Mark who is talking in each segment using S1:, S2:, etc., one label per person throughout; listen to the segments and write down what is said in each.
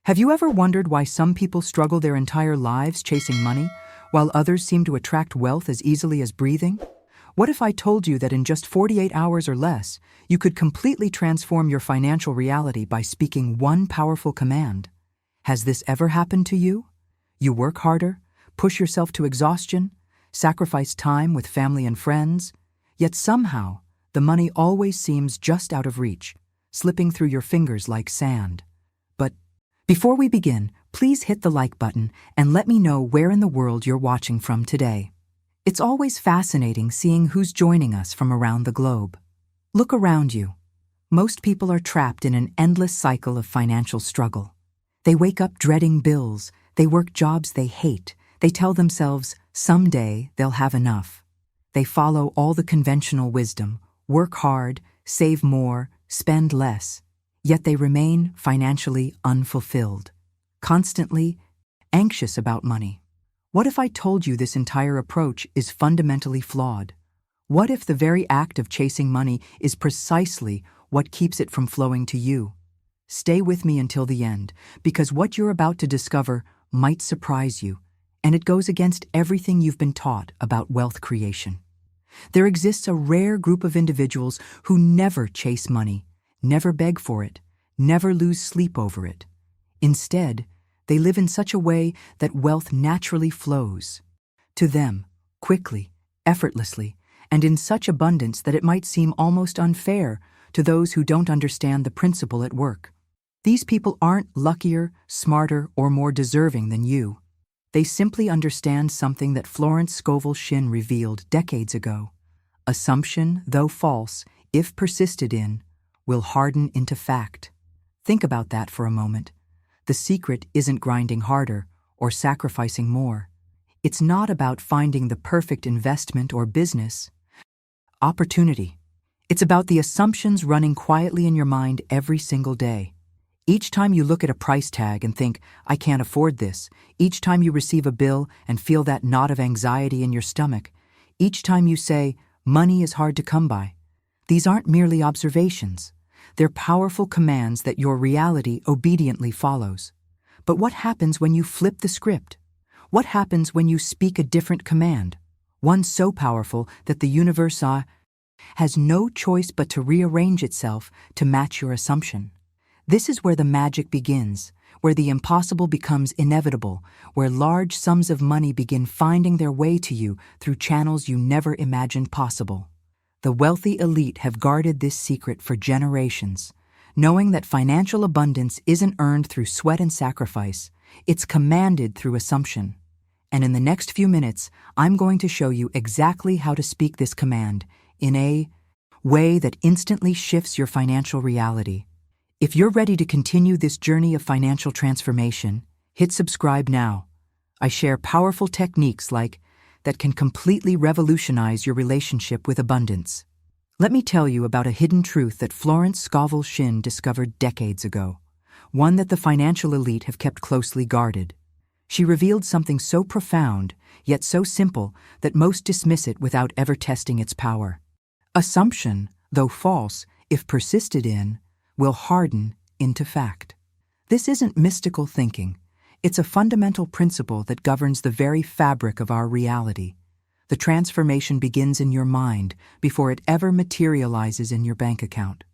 S1: Have you ever wondered why some people struggle their entire lives chasing money, while others seem to attract wealth as easily as breathing? What if I told you that in just 48 hours or less, you could completely transform your financial reality by speaking one powerful command? Has this ever happened to you? You work harder, push yourself to exhaustion, sacrifice time with family and friends, yet somehow the money always seems just out of reach, slipping through your fingers like sand. But before we begin, please hit the like button and let me know where in the world you're watching from today. It's always fascinating seeing who's joining us from around the globe. Look around you. Most people are trapped in an endless cycle of financial struggle. They wake up dreading bills, they work jobs they hate, they tell themselves someday they'll have enough. They follow all the conventional wisdom, work hard, save more, spend less, yet they remain financially unfulfilled, constantly anxious about money. What if I told you this entire approach is fundamentally flawed? What if the very act of chasing money is precisely what keeps it from flowing to you? Stay with me until the end, because what you're about to discover might surprise you, and it goes against everything you've been taught about wealth creation. There exists a rare group of individuals who never chase money, never beg for it, never lose sleep over it. Instead, they live in such a way that wealth naturally flows to them, quickly, effortlessly, and in such abundance that it might seem almost unfair to those who don't understand the principle at work. These people aren't luckier, smarter, or more deserving than you. They simply understand something that Florence Scovel Shinn revealed decades ago. Assumption, though false, if persisted in, will harden into fact. Think about that for a moment. The secret isn't grinding harder or sacrificing more. It's not about finding the perfect investment or business opportunity. It's about the assumptions running quietly in your mind every single day. Each time you look at a price tag and think, I can't afford this, each time you receive a bill and feel that knot of anxiety in your stomach, each time you say, money is hard to come by, these aren't merely observations. They're powerful commands that your reality obediently follows. But what happens when you flip the script? What happens when you speak a different command? One so powerful that the universe has no choice but to rearrange itself to match your assumption. This is where the magic begins, where the impossible becomes inevitable, where large sums of money begin finding their way to you through channels you never imagined possible. The wealthy elite have guarded this secret for generations, knowing that financial abundance isn't earned through sweat and sacrifice, it's commanded through assumption. And in the next few minutes, I'm going to show you exactly how to speak this command in a way that instantly shifts your financial reality. If you're ready to continue this journey of financial transformation, hit subscribe now. I share powerful techniques that can completely revolutionize your relationship with abundance. Let me tell you about a hidden truth that Florence Scovel Shinn discovered decades ago, one that the financial elite have kept closely guarded. She revealed something so profound, yet so simple, that most dismiss it without ever testing its power. Assumption, though false, if persisted in, will harden into fact. This isn't mystical thinking. It's a fundamental principle that governs the very fabric of our reality. The transformation begins in your mind before it ever materializes in your bank account.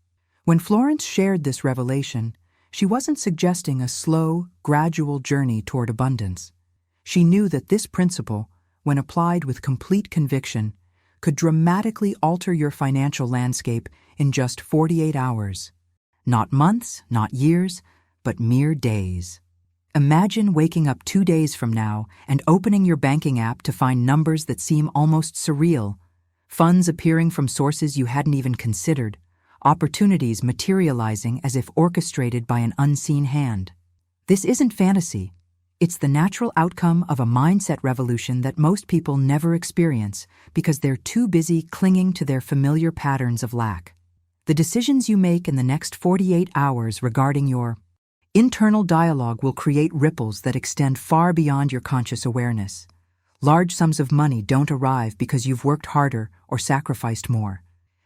S1: When Florence shared this revelation, she wasn't suggesting a slow, gradual journey toward abundance. She knew that this principle, when applied with complete conviction, could dramatically alter your financial landscape in just 48 hours. Not months, not years, but mere days. Imagine waking up 2 days from now and opening your banking app to find numbers that seem almost surreal, funds appearing from sources you hadn't even considered, opportunities materializing as if orchestrated by an unseen hand. This isn't fantasy. It's the natural outcome of a mindset revolution that most people never experience because they're too busy clinging to their familiar patterns of lack. The decisions you make in the next 48 hours regarding your internal dialogue will create ripples that extend far beyond your conscious awareness. Large sums of money don't arrive because you've worked harder or sacrificed more.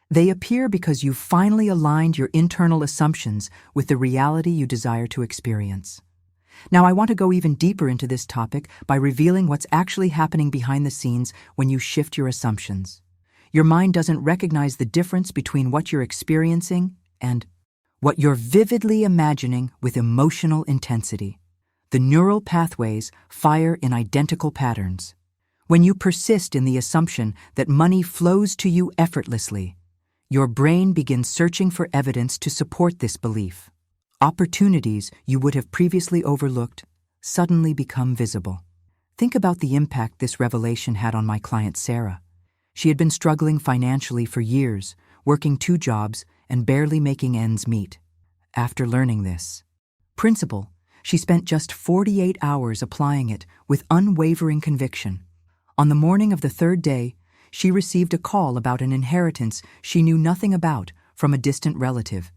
S1: They appear because you've finally aligned your internal assumptions with the reality you desire to experience. Now, I want to go even deeper into this topic by revealing what's actually happening behind the scenes when you shift your assumptions. Your mind doesn't recognize the difference between what you're experiencing and what you're vividly imagining with emotional intensity. The neural pathways fire in identical patterns. When you persist in the assumption that money flows to you effortlessly, your brain begins searching for evidence to support this belief. Opportunities you would have previously overlooked suddenly become visible. Think about the impact this revelation had on my client Sarah. She had been struggling financially for years, working 2 jobs and barely making ends meet. After learning this principle, she spent just 48 hours applying it with unwavering conviction. On the morning of the 3rd day, she received a call about an inheritance she knew nothing about from a distant relative.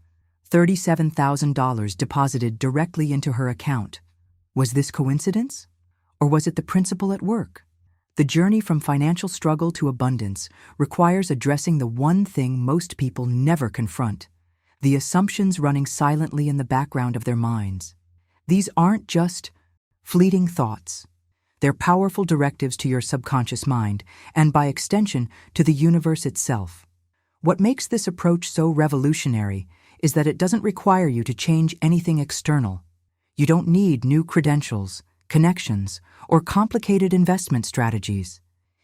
S1: $37,000 deposited directly into her account. Was this coincidence? Or was it the principle at work? The journey from financial struggle to abundance requires addressing the one thing most people never confront: the assumptions running silently in the background of their minds. These aren't just fleeting thoughts. They're powerful directives to your subconscious mind, and by extension, to the universe itself. What makes this approach so revolutionary is that it doesn't require you to change anything external. You don't need new credentials, connections, or complicated investment strategies.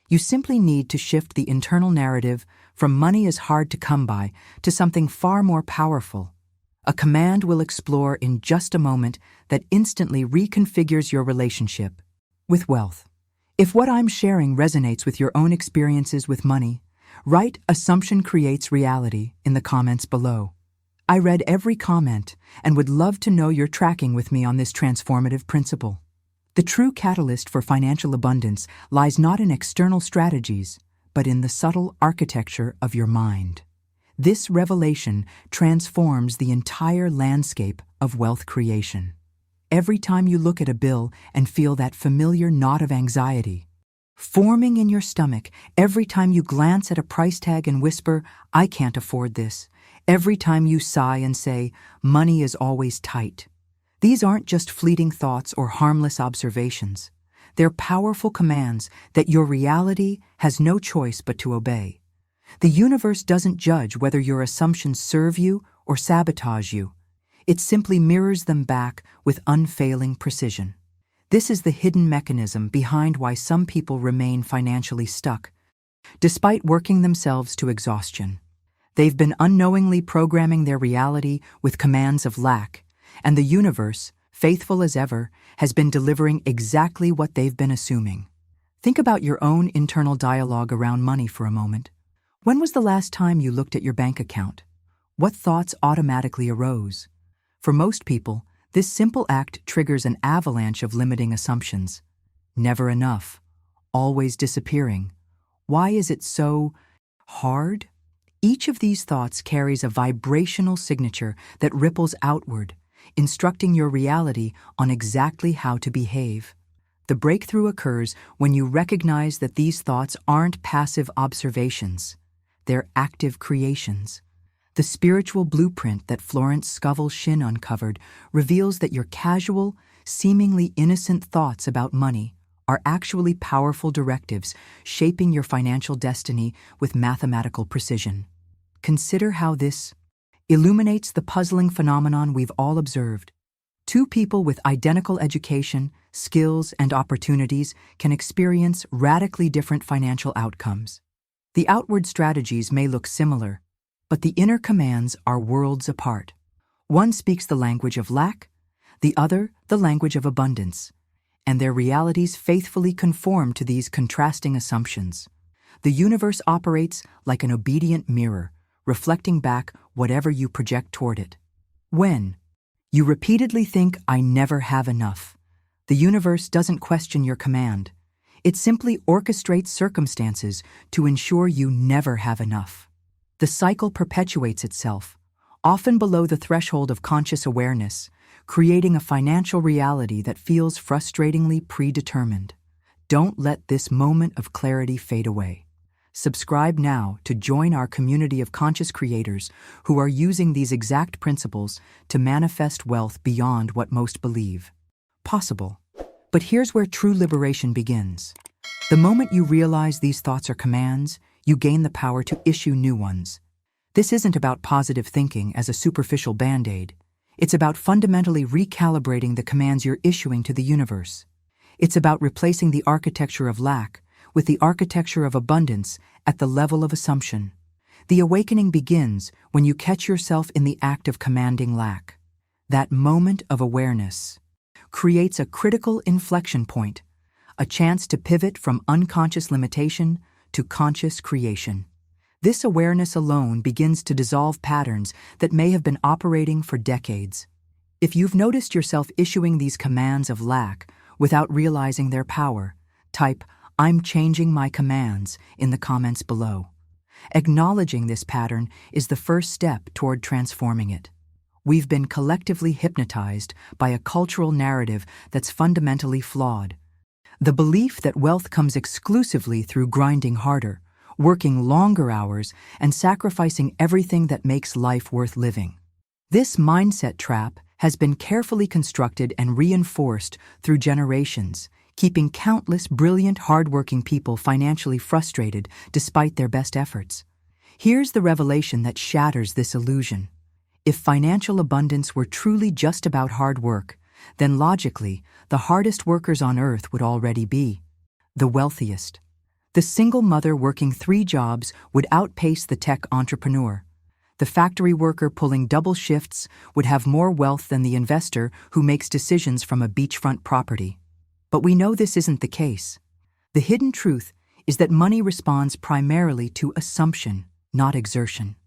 S1: You simply need to shift the internal narrative from money is hard to come by to something far more powerful. A command we'll explore in just a moment that instantly reconfigures your relationship with wealth. If what I'm sharing resonates with your own experiences with money, write "Assumption creates reality" in the comments below. I read every comment and would love to know you're tracking with me on this transformative principle. The true catalyst for financial abundance lies not in external strategies, but in the subtle architecture of your mind. This revelation transforms the entire landscape of wealth creation. Every time you look at a bill and feel that familiar knot of anxiety forming in your stomach, every time you glance at a price tag and whisper, "I can't afford this," every time you sigh and say, "Money is always tight," these aren't just fleeting thoughts or harmless observations. They're powerful commands that your reality has no choice but to obey. The universe doesn't judge whether your assumptions serve you or sabotage you. It simply mirrors them back with unfailing precision. This is the hidden mechanism behind why some people remain financially stuck, despite working themselves to exhaustion. They've been unknowingly programming their reality with commands of lack, and the universe, faithful as ever, has been delivering exactly what they've been assuming. Think about your own internal dialogue around money for a moment. When was the last time you looked at your bank account? What thoughts automatically arose? For most people, this simple act triggers an avalanche of limiting assumptions. Never enough. Always disappearing. Why is it so hard? Each of these thoughts carries a vibrational signature that ripples outward, instructing your reality on exactly how to behave. The breakthrough occurs when you recognize that these thoughts aren't passive observations. They're active creations. The spiritual blueprint that Florence Scovel Shinn uncovered reveals that your casual, seemingly innocent thoughts about money are actually powerful directives shaping your financial destiny with mathematical precision. Consider how this illuminates the puzzling phenomenon we've all observed. 2 people with identical education, skills, and opportunities can experience radically different financial outcomes. The outward strategies may look similar, but the inner commands are worlds apart. One speaks the language of lack, the other the language of abundance, and their realities faithfully conform to these contrasting assumptions. The universe operates like an obedient mirror, reflecting back whatever you project toward it. When you repeatedly think, "I never have enough," the universe doesn't question your command. It simply orchestrates circumstances to ensure you never have enough. The cycle perpetuates itself, often below the threshold of conscious awareness, creating a financial reality that feels frustratingly predetermined. Don't let this moment of clarity fade away. Subscribe now to join our community of conscious creators who are using these exact principles to manifest wealth beyond what most believe. impossible. But here's where true liberation begins. The moment you realize these thoughts are commands, you gain the power to issue new ones. This isn't about positive thinking as a superficial band-aid. It's about fundamentally recalibrating the commands you're issuing to the universe. It's about replacing the architecture of lack with the architecture of abundance at the level of assumption. The awakening begins when you catch yourself in the act of commanding lack. That moment of awareness creates a critical inflection point, a chance to pivot from unconscious limitation to conscious creation. This awareness alone begins to dissolve patterns that may have been operating for decades. If you've noticed yourself issuing these commands of lack without realizing their power, type "I'm changing my commands" in the comments below. Acknowledging this pattern is the first step toward transforming it. We've been collectively hypnotized by a cultural narrative that's fundamentally flawed. The belief that wealth comes exclusively through grinding harder, working longer hours, and sacrificing everything that makes life worth living. This mindset trap has been carefully constructed and reinforced through generations, keeping countless brilliant, hardworking people financially frustrated despite their best efforts. Here's the revelation that shatters this illusion. If financial abundance were truly just about hard work, then logically, the hardest workers on earth would already be the wealthiest. The single mother working 3 jobs would outpace the tech entrepreneur. The factory worker pulling double shifts would have more wealth than the investor who makes decisions from a beachfront property. But we know this isn't the case. The hidden truth is that money responds primarily to assumption, not exertion.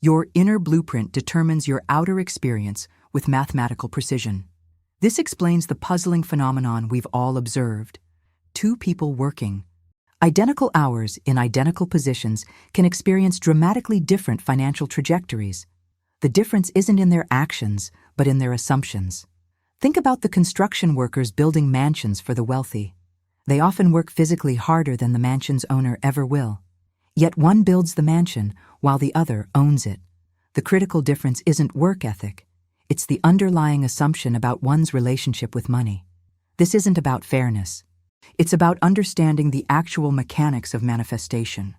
S1: Your inner blueprint determines your outer experience with mathematical precision. This explains the puzzling phenomenon we've all observed. 2 people working identical hours in identical positions can experience dramatically different financial trajectories. The difference isn't in their actions, but in their assumptions. Think about the construction workers building mansions for the wealthy. They often work physically harder than the mansion's owner ever will. Yet one builds the mansion while the other owns it. The critical difference isn't work ethic. It's the underlying assumption about one's relationship with money. This isn't about fairness. It's about understanding the actual mechanics of manifestation.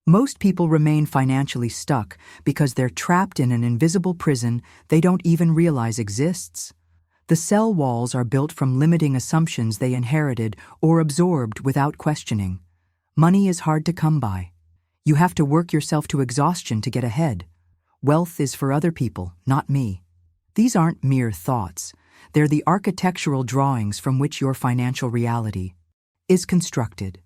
S1: Most people remain financially stuck because they're trapped in an invisible prison they don't even realize exists. The cell walls are built from limiting assumptions they inherited or absorbed without questioning. Money is hard to come by. You have to work yourself to exhaustion to get ahead. Wealth is for other people, not me. These aren't mere thoughts. They're the architectural drawings from which your financial reality is constructed.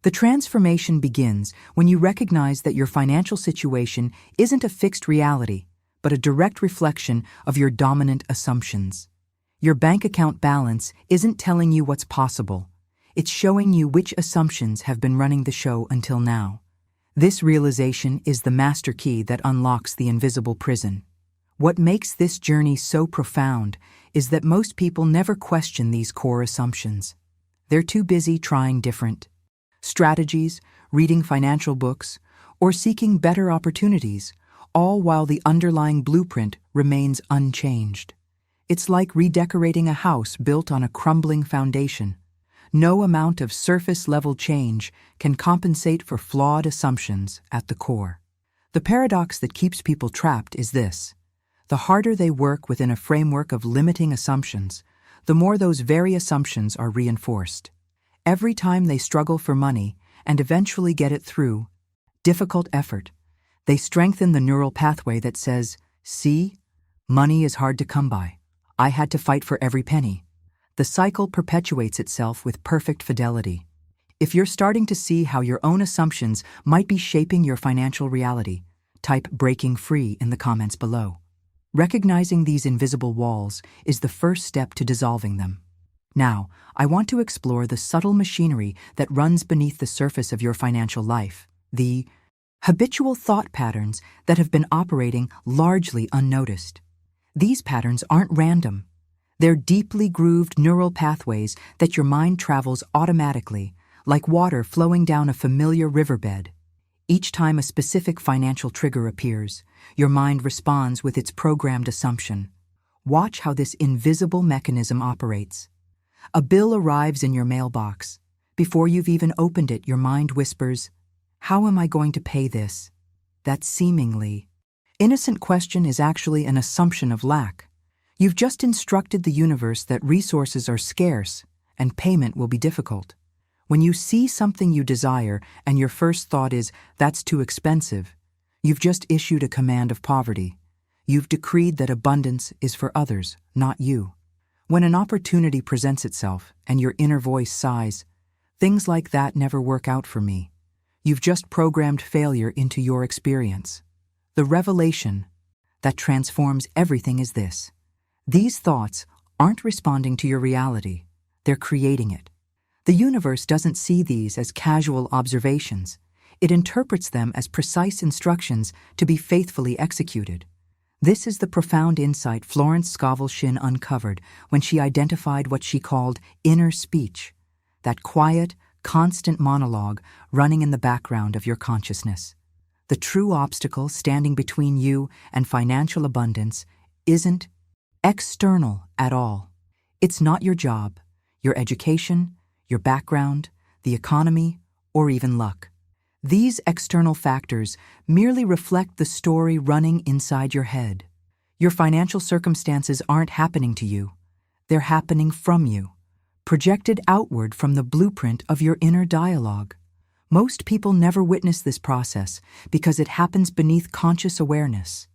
S1: The transformation begins when you recognize that your financial situation isn't a fixed reality, but a direct reflection of your dominant assumptions. Your bank account balance isn't telling you what's possible. It's showing you which assumptions have been running the show until now. This realization is the master key that unlocks the invisible prison. What makes this journey so profound is that most people never question these core assumptions. They're too busy trying different strategies, reading financial books, or seeking better opportunities, all while the underlying blueprint remains unchanged. It's like redecorating a house built on a crumbling foundation. No amount of surface-level change can compensate for flawed assumptions at the core. The paradox that keeps people trapped is this: the harder they work within a framework of limiting assumptions, the more those very assumptions are reinforced. Every time they struggle for money and eventually get it through difficult effort, they strengthen the neural pathway that says, "See, money is hard to come by. I had to fight for every penny." The cycle perpetuates itself with perfect fidelity. If you're starting to see how your own assumptions might be shaping your financial reality, type "breaking free" in the comments below. Recognizing these invisible walls is the first step to dissolving them. Now, I want to explore the subtle machinery that runs beneath the surface of your financial life, the habitual thought patterns that have been operating largely unnoticed. These patterns aren't random. They're deeply grooved neural pathways that your mind travels automatically, like water flowing down a familiar riverbed. Each time a specific financial trigger appears, your mind responds with its programmed assumption. Watch how this invisible mechanism operates. A bill arrives in your mailbox. Before you've even opened it, your mind whispers, "How am I going to pay this?" That seemingly innocent question is actually an assumption of lack. You've just instructed the universe that resources are scarce and payment will be difficult. When you see something you desire and your first thought is, "That's too expensive," you've just issued a command of poverty. You've decreed that abundance is for others, not you. When an opportunity presents itself and your inner voice sighs, "Things like that never work out for me," you've just programmed failure into your experience. The revelation that transforms everything is this: these thoughts aren't responding to your reality, they're creating it. The universe doesn't see these as casual observations. It interprets them as precise instructions to be faithfully executed. This is the profound insight Florence Scovel Shinn uncovered when she identified what she called inner speech, that quiet, constant monologue running in the background of your consciousness. The true obstacle standing between you and financial abundance isn't external at all. It's not your job, your education, your background, the economy, or even luck. These external factors merely reflect the story running inside your head. Your financial circumstances aren't happening to you. They're happening from you, projected outward from the blueprint of your inner dialogue. Most people never witness this process because it happens beneath conscious awareness.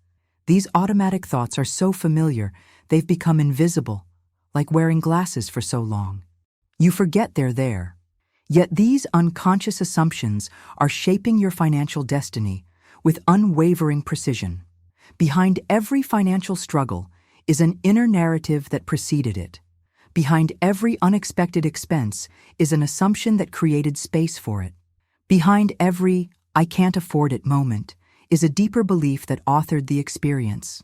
S1: These automatic thoughts are so familiar, they've become invisible, like wearing glasses for so long. You forget they're there. Yet these unconscious assumptions are shaping your financial destiny with unwavering precision. Behind every financial struggle is an inner narrative that preceded it. Behind every unexpected expense is an assumption that created space for it. Behind every "I can't afford it" moment is a deeper belief that authored the experience.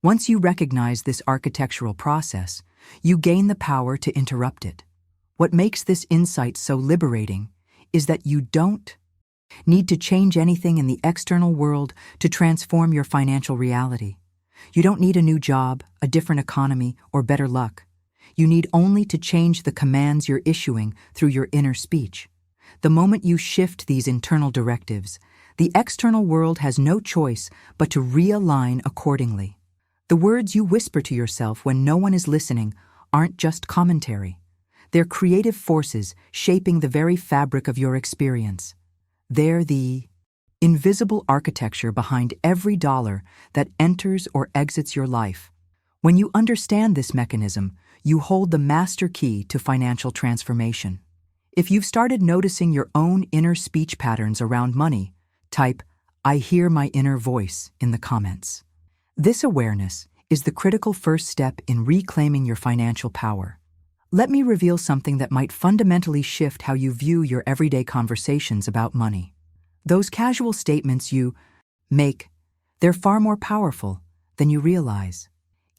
S1: Once you recognize this architectural process, you gain the power to interrupt it. What makes this insight so liberating is that you don't need to change anything in the external world to transform your financial reality. You don't need a new job, a different economy, or better luck. You need only to change the commands you're issuing through your inner speech. The moment you shift these internal directives, the external world has no choice but to realign accordingly. The words you whisper to yourself when no one is listening aren't just commentary. They're creative forces shaping the very fabric of your experience. They're the invisible architecture behind every dollar that enters or exits your life. When you understand this mechanism, you hold the master key to financial transformation. If you've started noticing your own inner speech patterns around money, type "I hear my inner voice" in the comments. This awareness is the critical first step in reclaiming your financial power. Let me reveal something that might fundamentally shift how you view your everyday conversations about money. Those casual statements you make, they're far more powerful than you realize.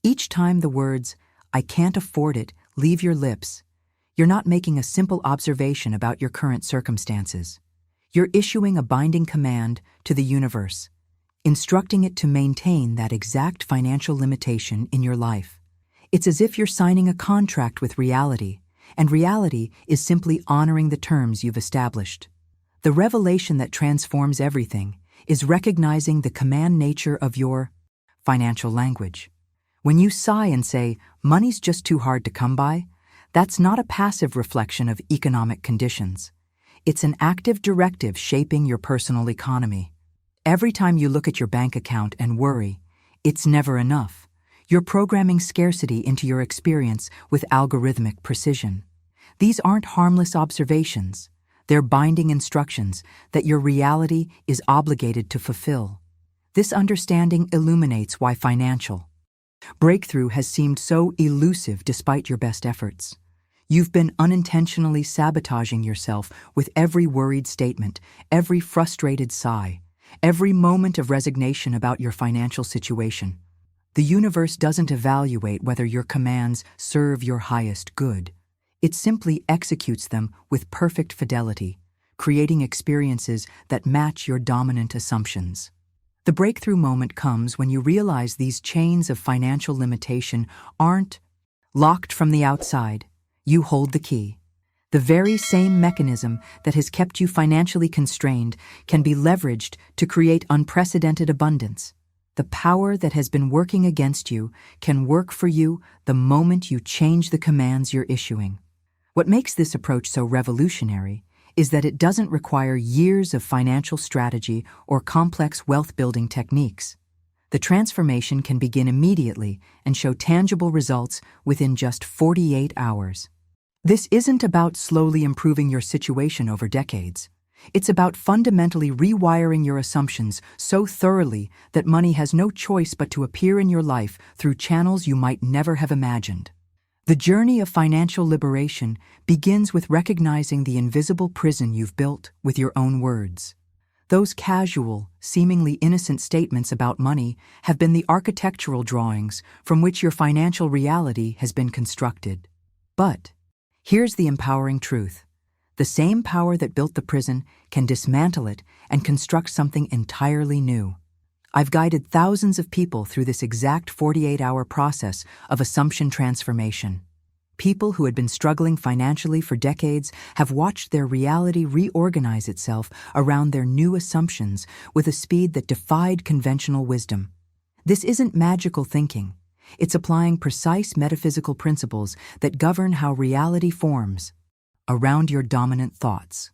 S1: Each time the words, "I can't afford it," leave your lips, you're not making a simple observation about your current circumstances. You're issuing a binding command to the universe, instructing it to maintain that exact financial limitation in your life. It's as if you're signing a contract with reality, and reality is simply honoring the terms you've established. The revelation that transforms everything is recognizing the command nature of your financial language. When you sigh and say, "Money's just too hard to come by," that's not a passive reflection of economic conditions. It's an active directive shaping your personal economy. Every time you look at your bank account and worry, "It's never enough," you're programming scarcity into your experience with algorithmic precision. These aren't harmless observations. They're binding instructions that your reality is obligated to fulfill. This understanding illuminates why financial breakthrough has seemed so elusive despite your best efforts. You've been unintentionally sabotaging yourself with every worried statement, every frustrated sigh, every moment of resignation about your financial situation. The universe doesn't evaluate whether your commands serve your highest good. It simply executes them with perfect fidelity, creating experiences that match your dominant assumptions. The breakthrough moment comes when you realize these chains of financial limitation aren't locked from the outside. You hold the key. The very same mechanism that has kept you financially constrained can be leveraged to create unprecedented abundance. The power that has been working against you can work for you the moment you change the commands you're issuing. What makes this approach so revolutionary is that it doesn't require years of financial strategy or complex wealth-building techniques. The transformation can begin immediately and show tangible results within just 48 hours. This isn't about slowly improving your situation over decades. It's about fundamentally rewiring your assumptions so thoroughly that money has no choice but to appear in your life through channels you might never have imagined. The journey of financial liberation begins with recognizing the invisible prison you've built with your own words. Those casual, seemingly innocent statements about money have been the architectural drawings from which your financial reality has been constructed. But here's the empowering truth. The same power that built the prison can dismantle it and construct something entirely new. I've guided thousands of people through this exact 48-hour process of assumption transformation. People who had been struggling financially for decades have watched their reality reorganize itself around their new assumptions with a speed that defied conventional wisdom. This isn't magical thinking. It's applying precise metaphysical principles that govern how reality forms around your dominant thoughts.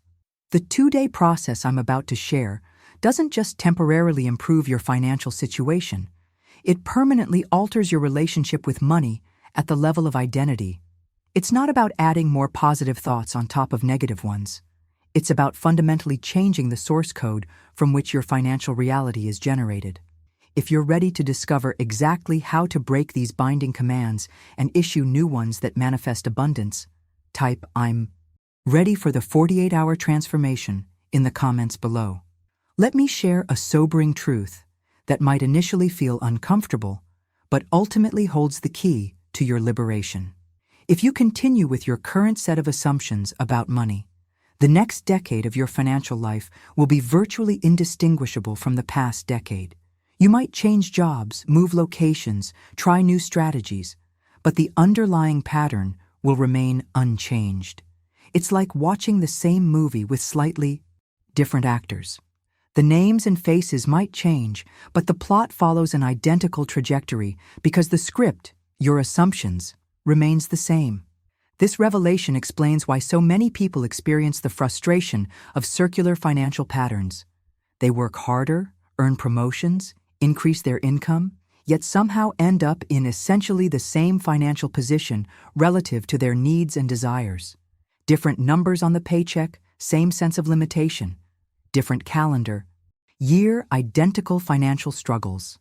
S1: The 2-day process I'm about to share doesn't just temporarily improve your financial situation. It permanently alters your relationship with money at the level of identity. It's not about adding more positive thoughts on top of negative ones. It's about fundamentally changing the source code from which your financial reality is generated. If you're ready to discover exactly how to break these binding commands and issue new ones that manifest abundance, type "I'm ready for the 48-hour transformation" in the comments below. Let me share a sobering truth that might initially feel uncomfortable, but ultimately holds the key to your liberation. If you continue with your current set of assumptions about money, the next decade of your financial life will be virtually indistinguishable from the past decade. You might change jobs, move locations, try new strategies, but the underlying pattern will remain unchanged. It's like watching the same movie with slightly different actors. The names and faces might change, but the plot follows an identical trajectory because the script, your assumptions, remains the same. This revelation explains why so many people experience the frustration of circular financial patterns. They work harder, earn promotions, increase their income, yet somehow end up in essentially the same financial position relative to their needs and desires. Different numbers on the paycheck, same sense of limitation. Different calendar, year, identical financial struggles.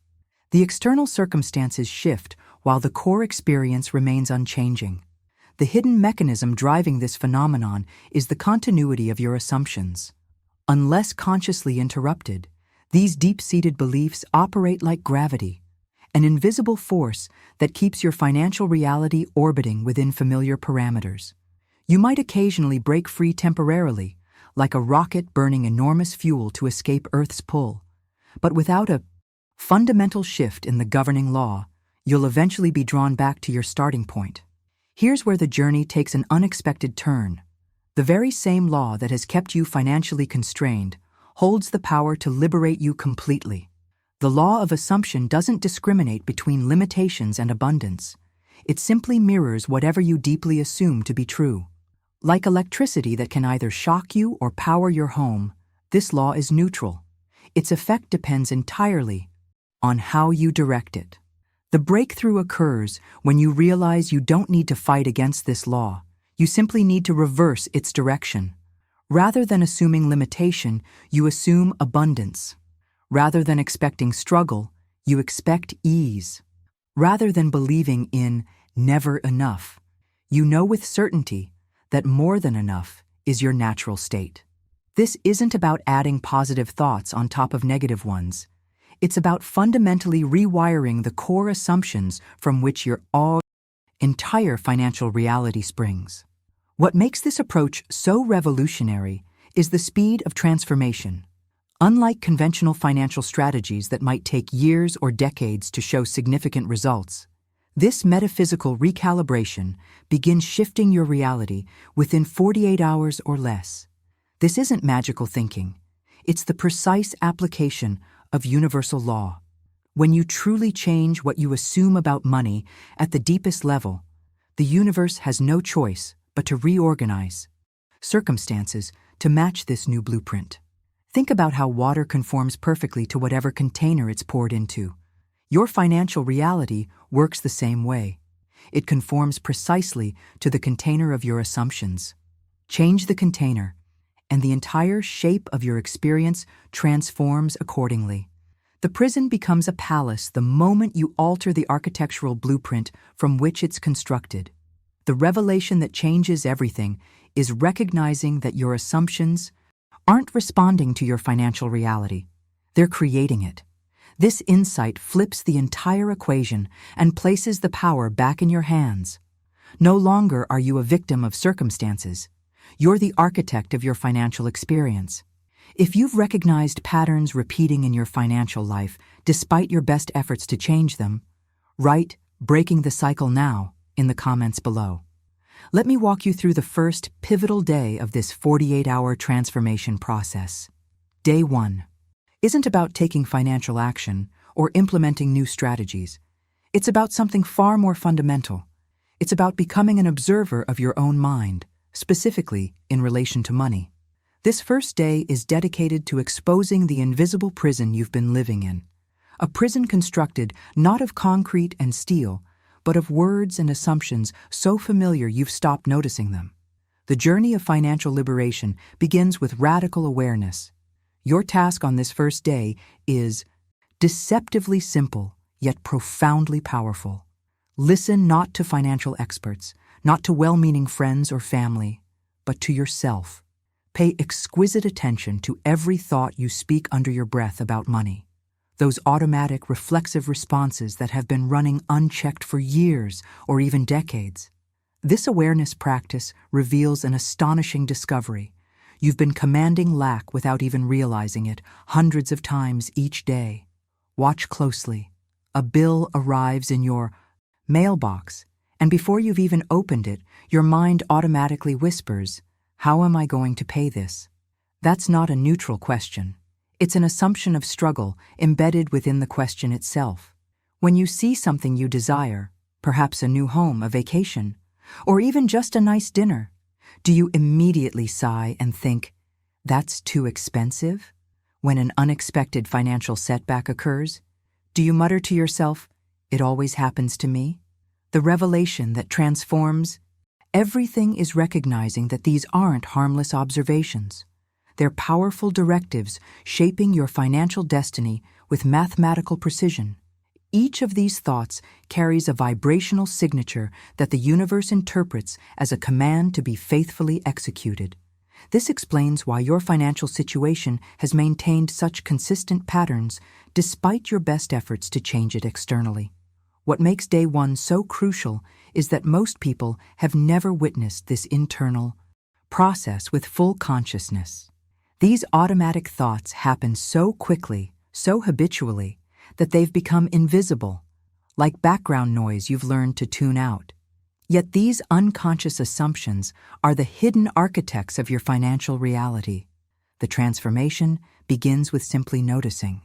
S1: The external circumstances shift while the core experience remains unchanging. The hidden mechanism driving this phenomenon is the continuity of your assumptions. Unless consciously interrupted, these deep-seated beliefs operate like gravity, an invisible force that keeps your financial reality orbiting within familiar parameters. You might occasionally break free temporarily, like a rocket burning enormous fuel to escape Earth's pull. But without a fundamental shift in the governing law, you'll eventually be drawn back to your starting point. Here's where the journey takes an unexpected turn. The very same law that has kept you financially constrained holds the power to liberate you completely. The law of assumption doesn't discriminate between limitations and abundance. It simply mirrors whatever you deeply assume to be true. Like electricity that can either shock you or power your home, this law is neutral. Its effect depends entirely on how you direct it. The breakthrough occurs when you realize you don't need to fight against this law. You simply need to reverse its direction. Rather than assuming limitation, you assume abundance. Rather than expecting struggle, you expect ease. Rather than believing in never enough, you know with certainty that more than enough is your natural state. This isn't about adding positive thoughts on top of negative ones. It's about fundamentally rewiring the core assumptions from which your entire financial reality springs. What makes this approach so revolutionary is the speed of transformation. Unlike conventional financial strategies that might take years or decades to show significant results, This metaphysical recalibration begins shifting your reality within 48 hours or less. This isn't magical thinking. It's the precise application of universal law. When you truly change what you assume about money at the deepest level, the universe has no choice but to reorganize circumstances to match this new blueprint. Think about how water conforms perfectly to whatever container it's poured into. Your financial reality works the same way. It conforms precisely to the container of your assumptions. Change the container, and the entire shape of your experience transforms accordingly. The prison becomes a palace the moment you alter the architectural blueprint from which it's constructed. The revelation that changes everything is recognizing that your assumptions aren't responding to your financial reality. They're creating it. This insight flips the entire equation and places the power back in your hands. No longer are you a victim of circumstances. You're the architect of your financial experience. If you've recognized patterns repeating in your financial life, despite your best efforts to change them, write "Breaking the Cycle Now" in the comments below. Let me walk you through the first pivotal day of this 48-hour transformation process. Day 1 isn't about taking financial action or implementing new strategies. It's about something far more fundamental. It's about becoming an observer of your own mind, specifically in relation to money. This first day is dedicated to exposing the invisible prison you've been living in. A prison constructed not of concrete and steel, but of words and assumptions so familiar you've stopped noticing them. The journey of financial liberation begins with radical awareness. Your task on this first day is deceptively simple, yet profoundly powerful. Listen not to financial experts, not to well-meaning friends or family, but to yourself. Pay exquisite attention to every thought you speak under your breath about money. Those automatic, reflexive responses that have been running unchecked for years or even decades. This awareness practice reveals an astonishing discovery. You've been commanding lack without even realizing it, hundreds of times each day. Watch closely. A bill arrives in your mailbox, and before you've even opened it, your mind automatically whispers, "How am I going to pay this?" That's not a neutral question. It's an assumption of struggle embedded within the question itself. When you see something you desire, perhaps a new home, a vacation, or even just a nice dinner, do you immediately sigh and think, "That's too expensive"? When an unexpected financial setback occurs, do you mutter to yourself, "It always happens to me"? The revelation that transforms everything is recognizing that these aren't harmless observations. They're powerful directives shaping your financial destiny with mathematical precision. Each of these thoughts carries a vibrational signature that the universe interprets as a command to be faithfully executed. This explains why your financial situation has maintained such consistent patterns despite your best efforts to change it externally. What makes day 1 so crucial is that most people have never witnessed this internal process with full consciousness. These automatic thoughts happen so quickly, so habitually, that they've become invisible, like background noise you've learned to tune out. Yet these unconscious assumptions are the hidden architects of your financial reality. The transformation begins with simply noticing.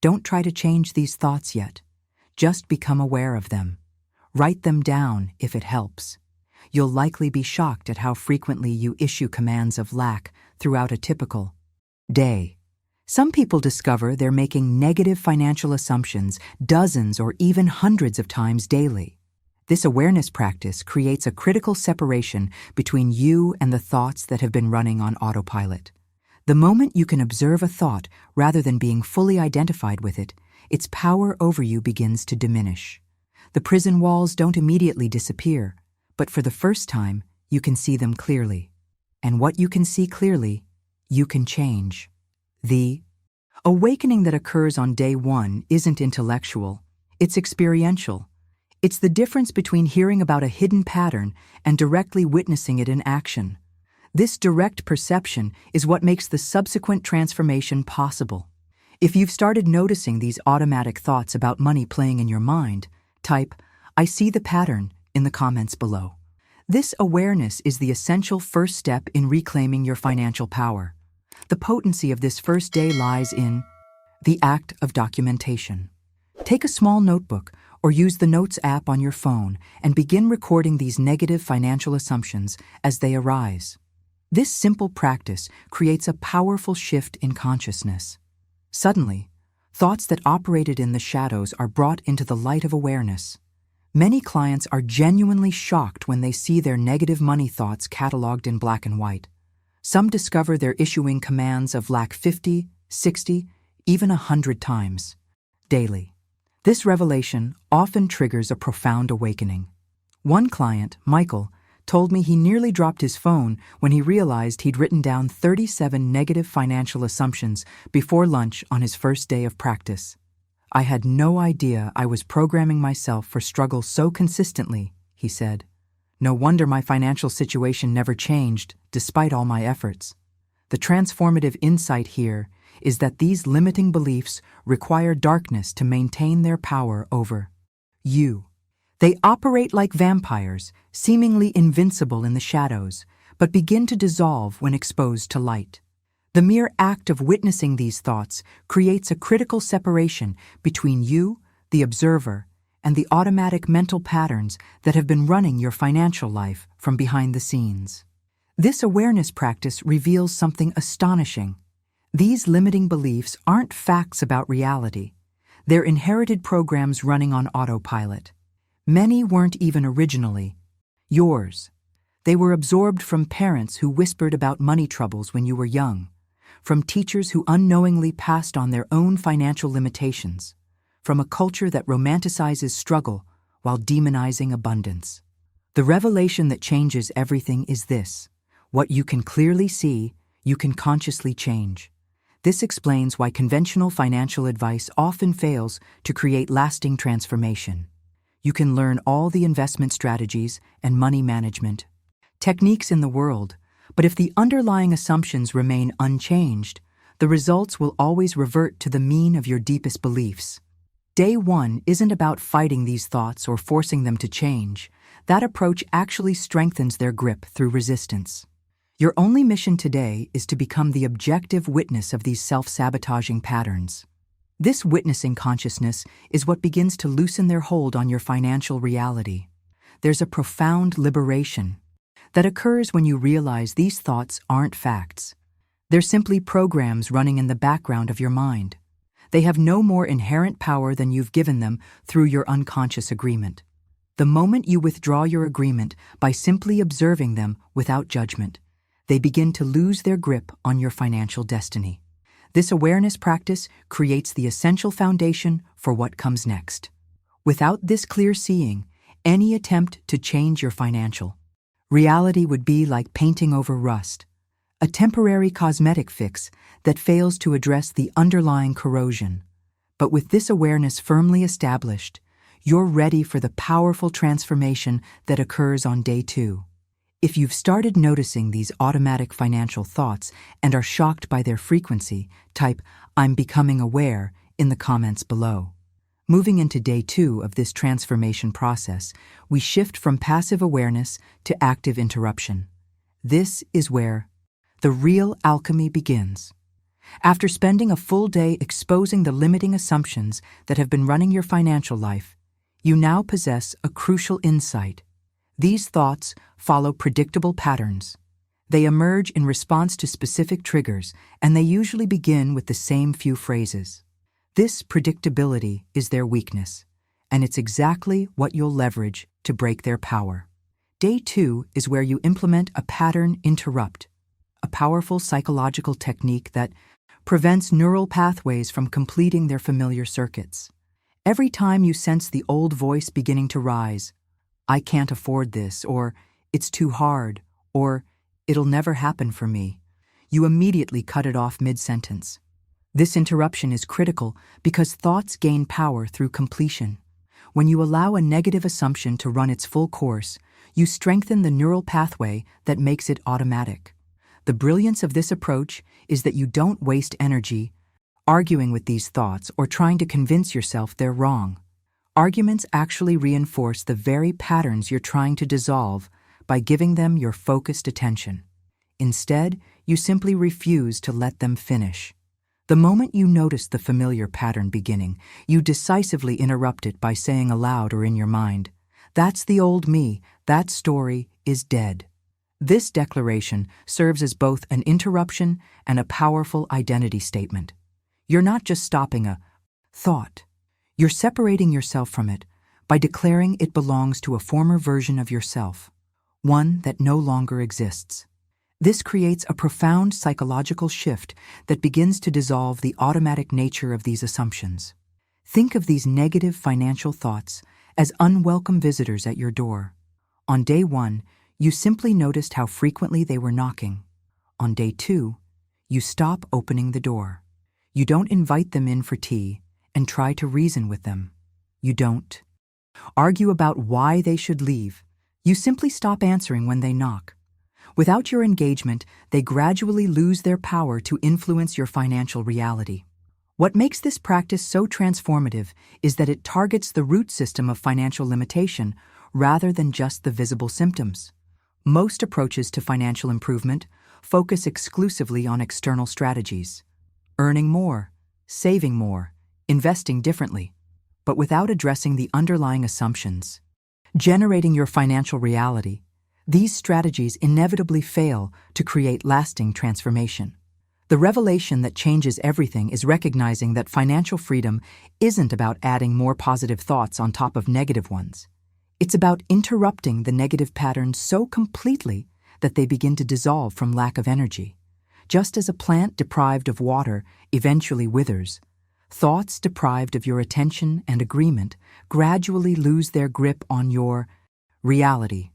S1: Don't try to change these thoughts yet. Just become aware of them. Write them down if it helps. You'll likely be shocked at how frequently you issue commands of lack throughout a typical day. Some people discover they're making negative financial assumptions dozens or even hundreds of times daily. This awareness practice creates a critical separation between you and the thoughts that have been running on autopilot. The moment you can observe a thought rather than being fully identified with it, its power over you begins to diminish. The prison walls don't immediately disappear, but for the first time, you can see them clearly. And what you can see clearly, you can change. The awakening that occurs on day 1 isn't intellectual, it's experiential. It's the difference between hearing about a hidden pattern and directly witnessing it in action. This direct perception is what makes the subsequent transformation possible. If you've started noticing these automatic thoughts about money playing in your mind, type, I see the pattern in the comments below. This awareness is the essential first step in reclaiming your financial power. The potency of this first day lies in the act of documentation. Take a small notebook or use the Notes app on your phone and begin recording these negative financial assumptions as they arise. This simple practice creates a powerful shift in consciousness. Suddenly, thoughts that operated in the shadows are brought into the light of awareness. Many clients are genuinely shocked when they see their negative money thoughts cataloged in black and white. Some discover they're issuing commands of lack 50, 60, even 100 times daily. This revelation often triggers a profound awakening. One client, Michael, told me he nearly dropped his phone when he realized he'd written down 37 negative financial assumptions before lunch on his first day of practice. I had no idea I was programming myself for struggle so consistently, he said. No wonder my financial situation never changed, despite all my efforts. The transformative insight here is that these limiting beliefs require darkness to maintain their power over you. They operate like vampires, seemingly invincible in the shadows, but begin to dissolve when exposed to light. The mere act of witnessing these thoughts creates a critical separation between you, the observer, and the automatic mental patterns that have been running your financial life from behind the scenes. This awareness practice reveals something astonishing. These limiting beliefs aren't facts about reality. They're inherited programs running on autopilot. Many weren't even originally yours. They were absorbed from parents who whispered about money troubles when you were young, from teachers who unknowingly passed on their own financial limitations, from a culture that romanticizes struggle while demonizing abundance. The revelation that changes everything is this: what you can clearly see, you can consciously change. This explains why conventional financial advice often fails to create lasting transformation. You can learn all the investment strategies and money management techniques in the world, but if the underlying assumptions remain unchanged, the results will always revert to the mean of your deepest beliefs. Day one isn't about fighting these thoughts or forcing them to change. That approach actually strengthens their grip through resistance. Your only mission today is to become the objective witness of these self-sabotaging patterns. This witnessing consciousness is what begins to loosen their hold on your financial reality. There's a profound liberation that occurs when you realize these thoughts aren't facts. They're simply programs running in the background of your mind. They have no more inherent power than you've given them through your unconscious agreement. The moment you withdraw your agreement by simply observing them without judgment, they begin to lose their grip on your financial destiny. This awareness practice creates the essential foundation for what comes next. Without this clear seeing, any attempt to change your financial reality would be like painting over rust, a temporary cosmetic fix that fails to address the underlying corrosion. But with this awareness firmly established, you're ready for the powerful transformation that occurs on day two. If you've started noticing these automatic financial thoughts and are shocked by their frequency, type "I'm becoming aware" in the comments below. Moving into day two of this transformation process, we shift from passive awareness to active interruption. This is where the real alchemy begins. After spending a full day exposing the limiting assumptions that have been running your financial life, you now possess a crucial insight. These thoughts follow predictable patterns. They emerge in response to specific triggers, and they usually begin with the same few phrases. This predictability is their weakness, and it's exactly what you'll leverage to break their power. Day two is where you implement a pattern interrupt, a powerful psychological technique that prevents neural pathways from completing their familiar circuits. Every time you sense the old voice beginning to rise, "I can't afford this," or "It's too hard," or "It'll never happen for me," you immediately cut it off mid-sentence. This interruption is critical because thoughts gain power through completion. When you allow a negative assumption to run its full course, you strengthen the neural pathway that makes it automatic. The brilliance of this approach is that you don't waste energy arguing with these thoughts or trying to convince yourself they're wrong. Arguments actually reinforce the very patterns you're trying to dissolve by giving them your focused attention. Instead, you simply refuse to let them finish. The moment you notice the familiar pattern beginning, you decisively interrupt it by saying aloud or in your mind, "That's the old me, that story is dead." This declaration serves as both an interruption and a powerful identity statement. You're not just stopping a thought. You're separating yourself from it by declaring it belongs to a former version of yourself, one that no longer exists. This creates a profound psychological shift that begins to dissolve the automatic nature of these assumptions. Think of these negative financial thoughts as unwelcome visitors at your door. On day 1, you simply noticed how frequently they were knocking. On day 2, you stop opening the door. You don't invite them in for tea and try to reason with them. You don't argue about why they should leave. You simply stop answering when they knock. Without your engagement, they gradually lose their power to influence your financial reality. What makes this practice so transformative is that it targets the root system of financial limitation rather than just the visible symptoms. Most approaches to financial improvement focus exclusively on external strategies: earning more, saving more, investing differently, but without addressing the underlying assumptions generating your financial reality. These strategies inevitably fail to create lasting transformation. The revelation that changes everything is recognizing that financial freedom isn't about adding more positive thoughts on top of negative ones. It's about interrupting the negative patterns so completely that they begin to dissolve from lack of energy. Just as a plant deprived of water eventually withers, thoughts deprived of your attention and agreement gradually lose their grip on your reality.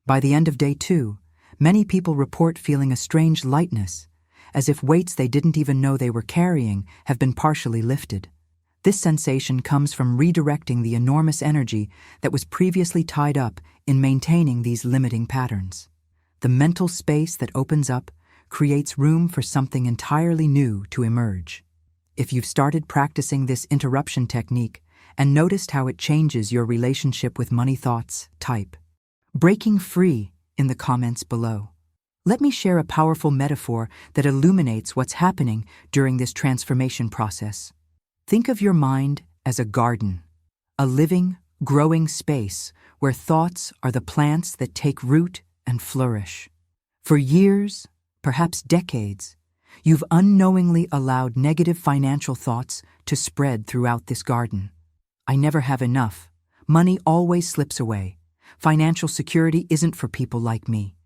S1: By the end of day 2, many people report feeling a strange lightness, as if weights they didn't even know they were carrying have been partially lifted. This sensation comes from redirecting the enormous energy that was previously tied up in maintaining these limiting patterns. The mental space that opens up creates room for something entirely new to emerge. If you've started practicing this interruption technique and noticed how it changes your relationship with money thoughts, type "breaking free" in the comments below. Let me share a powerful metaphor that illuminates what's happening during this transformation process. Think of your mind as a garden, a living, growing space where thoughts are the plants that take root and flourish. For years, perhaps decades, you've unknowingly allowed negative financial thoughts to spread throughout this garden. I never have enough. Money always slips away. Financial security isn't for people like me.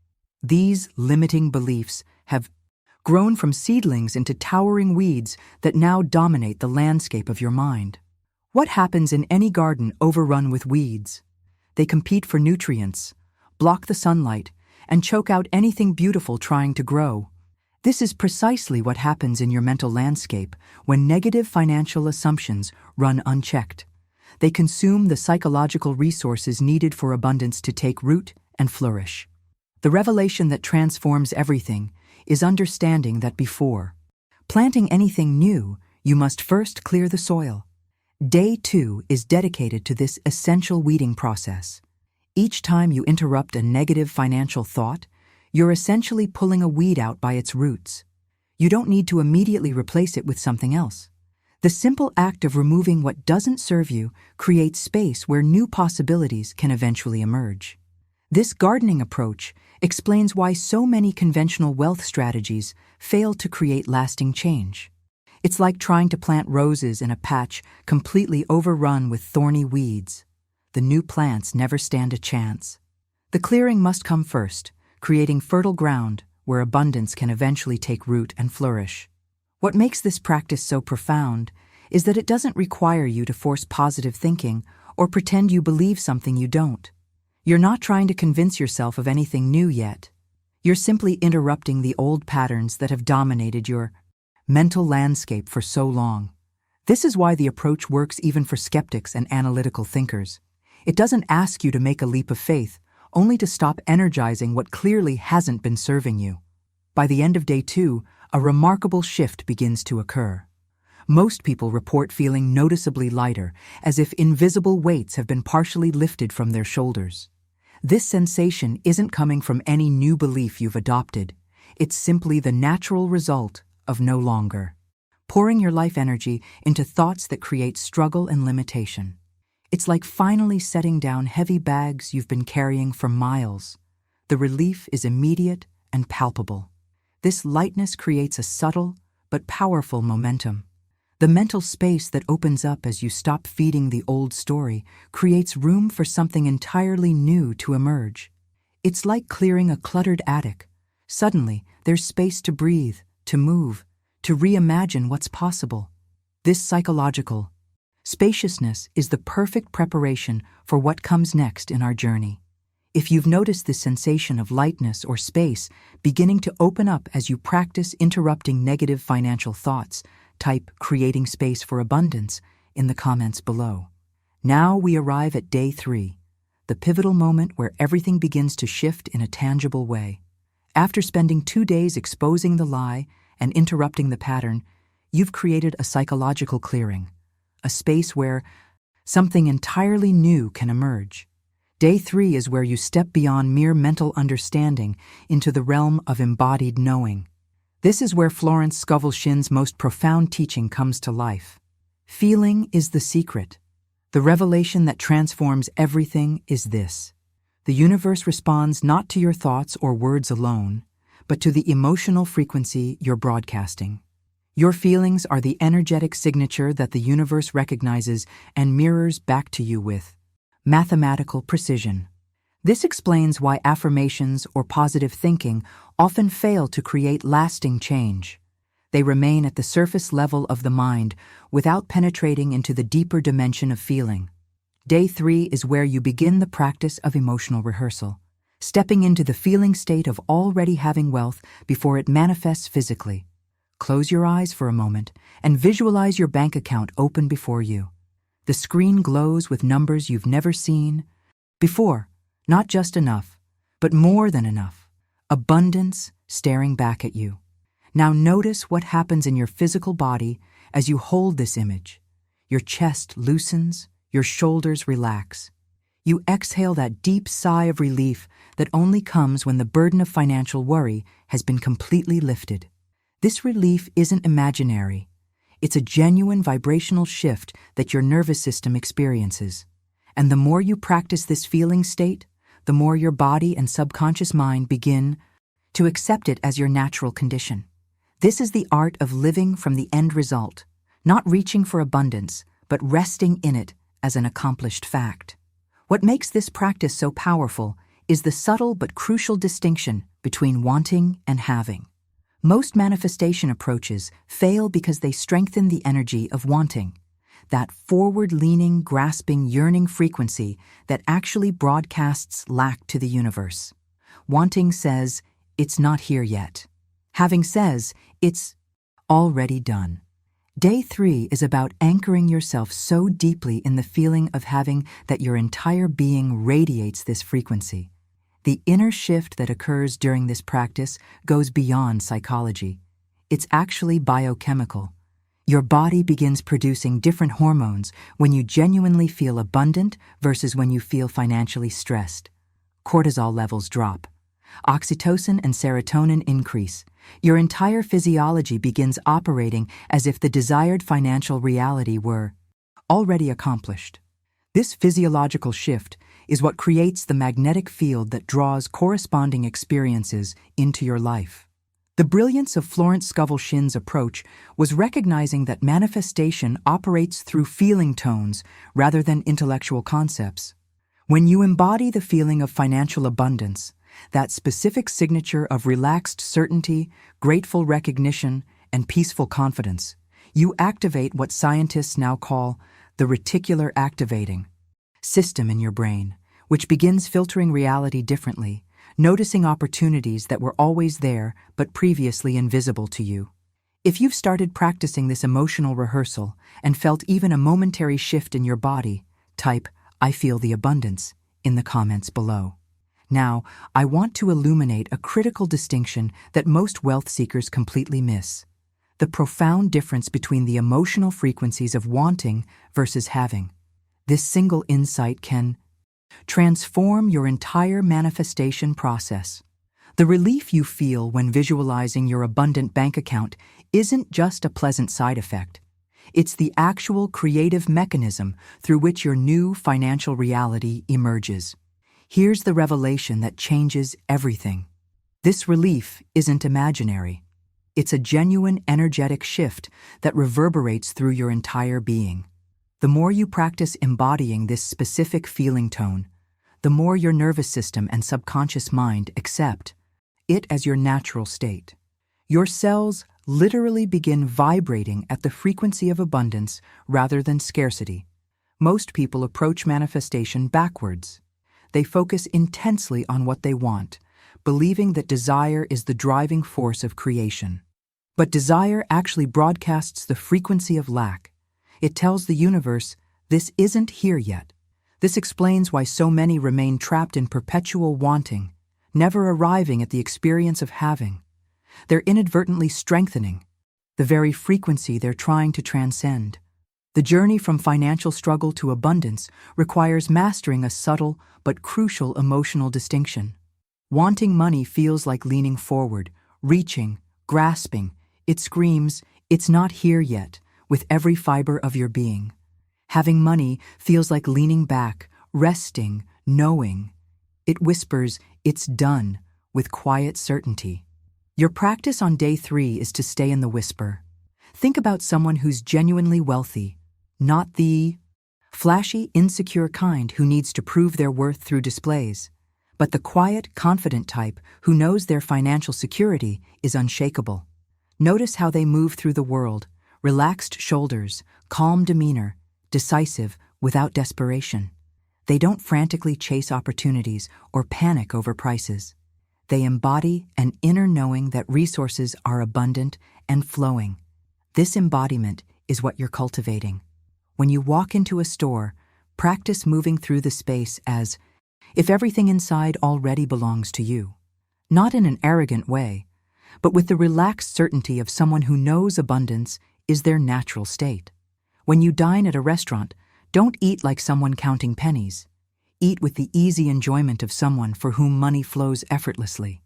S1: These limiting beliefs have grown from seedlings into towering weeds that now dominate the landscape of your mind. What happens in any garden overrun with weeds? They compete for nutrients, block the sunlight, and choke out anything beautiful trying to grow. This is precisely what happens in your mental landscape when negative financial assumptions run unchecked. They consume the psychological resources needed for abundance to take root and flourish. The revelation that transforms everything is understanding that before planting anything new, you must first clear the soil. Day 2 is dedicated to this essential weeding process. Each time you interrupt a negative financial thought, you're essentially pulling a weed out by its roots. You don't need to immediately replace it with something else. The simple act of removing what doesn't serve you creates space where new possibilities can eventually emerge. This gardening approach explains why so many conventional wealth strategies fail to create lasting change. It's like trying to plant roses in a patch completely overrun with thorny weeds. The new plants never stand a chance. The clearing must come first, creating fertile ground where abundance can eventually take root and flourish. What makes this practice so profound is that it doesn't require you to force positive thinking or pretend you believe something you don't. You're not trying to convince yourself of anything new yet. You're simply interrupting the old patterns that have dominated your mental landscape for so long. This is why the approach works even for skeptics and analytical thinkers. It doesn't ask you to make a leap of faith, only to stop energizing what clearly hasn't been serving you. By the end of day 2, a remarkable shift begins to occur. Most people report feeling noticeably lighter, as if invisible weights have been partially lifted from their shoulders. This sensation isn't coming from any new belief you've adopted. It's simply the natural result of no longer pouring your life energy into thoughts that create struggle and limitation. It's like finally setting down heavy bags you've been carrying for miles. The relief is immediate and palpable. This lightness creates a subtle but powerful momentum. The mental space that opens up as you stop feeding the old story creates room for something entirely new to emerge. It's like clearing a cluttered attic. Suddenly, there's space to breathe, to move, to reimagine what's possible. This psychological spaciousness is the perfect preparation for what comes next in our journey. If you've noticed this sensation of lightness or space beginning to open up as you practice interrupting negative financial thoughts, type "creating space for abundance" in the comments below. Now we arrive at day 3, the pivotal moment where everything begins to shift in a tangible way. After spending 2 days exposing the lie and interrupting the pattern, you've created a psychological clearing, a space where something entirely new can emerge. Day 3 is where you step beyond mere mental understanding into the realm of embodied knowing. This is where Florence Scovel Shinn's most profound teaching comes to life. Feeling is the secret. The revelation that transforms everything is this: the universe responds not to your thoughts or words alone, but to the emotional frequency you're broadcasting. Your feelings are the energetic signature that the universe recognizes and mirrors back to you with mathematical precision. This explains why affirmations or positive thinking often fail to create lasting change. They remain at the surface level of the mind without penetrating into the deeper dimension of feeling. Day 3 is where you begin the practice of emotional rehearsal, stepping into the feeling state of already having wealth before it manifests physically. Close your eyes for a moment and visualize your bank account open before you. The screen glows with numbers you've never seen before. Not just enough, but more than enough. Abundance staring back at you. Now notice what happens in your physical body as you hold this image. Your chest loosens, your shoulders relax. You exhale that deep sigh of relief that only comes when the burden of financial worry has been completely lifted. This relief isn't imaginary. It's a genuine vibrational shift that your nervous system experiences. And the more you practice this feeling state, the more your body and subconscious mind begin to accept it as your natural condition. This is the art of living from the end result, not reaching for abundance, but resting in it as an accomplished fact. What makes this practice so powerful is the subtle but crucial distinction between wanting and having. Most manifestation approaches fail because they strengthen the energy of wanting, that forward-leaning, grasping, yearning frequency that actually broadcasts lack to the universe. Wanting says, "It's not here yet." Having says, "It's already done." Day 3 is about anchoring yourself so deeply in the feeling of having that your entire being radiates this frequency. The inner shift that occurs during this practice goes beyond psychology. It's actually biochemical. Your body begins producing different hormones when you genuinely feel abundant versus when you feel financially stressed. Cortisol levels drop. Oxytocin and serotonin increase. Your entire physiology begins operating as if the desired financial reality were already accomplished. This physiological shift is what creates the magnetic field that draws corresponding experiences into your life. The brilliance of Florence Scovel Shinn's approach was recognizing that manifestation operates through feeling tones rather than intellectual concepts. When you embody the feeling of financial abundance, that specific signature of relaxed certainty, grateful recognition, and peaceful confidence, you activate what scientists now call the reticular activating system in your brain, which begins filtering reality differently, noticing opportunities that were always there but previously invisible to you. If you've started practicing this emotional rehearsal and felt even a momentary shift in your body, type "I feel the abundance" in the comments below. Now, I want to illuminate a critical distinction that most wealth seekers completely miss: the profound difference between the emotional frequencies of wanting versus having. This single insight can transform your entire manifestation process. The relief you feel when visualizing your abundant bank account isn't just a pleasant side effect. It's the actual creative mechanism through which your new financial reality emerges. Here's the revelation that changes everything. This relief isn't imaginary. It's a genuine energetic shift that reverberates through your entire being. The more you practice embodying this specific feeling tone, the more your nervous system and subconscious mind accept it as your natural state. Your cells literally begin vibrating at the frequency of abundance rather than scarcity. Most people approach manifestation backwards. They focus intensely on what they want, believing that desire is the driving force of creation. But desire actually broadcasts the frequency of lack. It tells the universe, this isn't here yet. This explains why so many remain trapped in perpetual wanting, never arriving at the experience of having. They're inadvertently strengthening the very frequency they're trying to transcend. The journey from financial struggle to abundance requires mastering a subtle but crucial emotional distinction. Wanting money feels like leaning forward, reaching, grasping. It screams, it's not here yet, with every fiber of your being. Having money feels like leaning back, resting, knowing. It whispers, it's done, with quiet certainty. Your practice on day 3 is to stay in the whisper. Think about someone who's genuinely wealthy, not the flashy, insecure kind who needs to prove their worth through displays, but the quiet, confident type who knows their financial security is unshakable. Notice how they move through the world, relaxed shoulders, calm demeanor, decisive without desperation. They don't frantically chase opportunities or panic over prices. They embody an inner knowing that resources are abundant and flowing. This embodiment is what you're cultivating. When you walk into a store, practice moving through the space as if everything inside already belongs to you. Not in an arrogant way, but with the relaxed certainty of someone who knows abundance is their natural state. When you dine at a restaurant, don't eat like someone counting pennies. Eat with the easy enjoyment of someone for whom money flows effortlessly.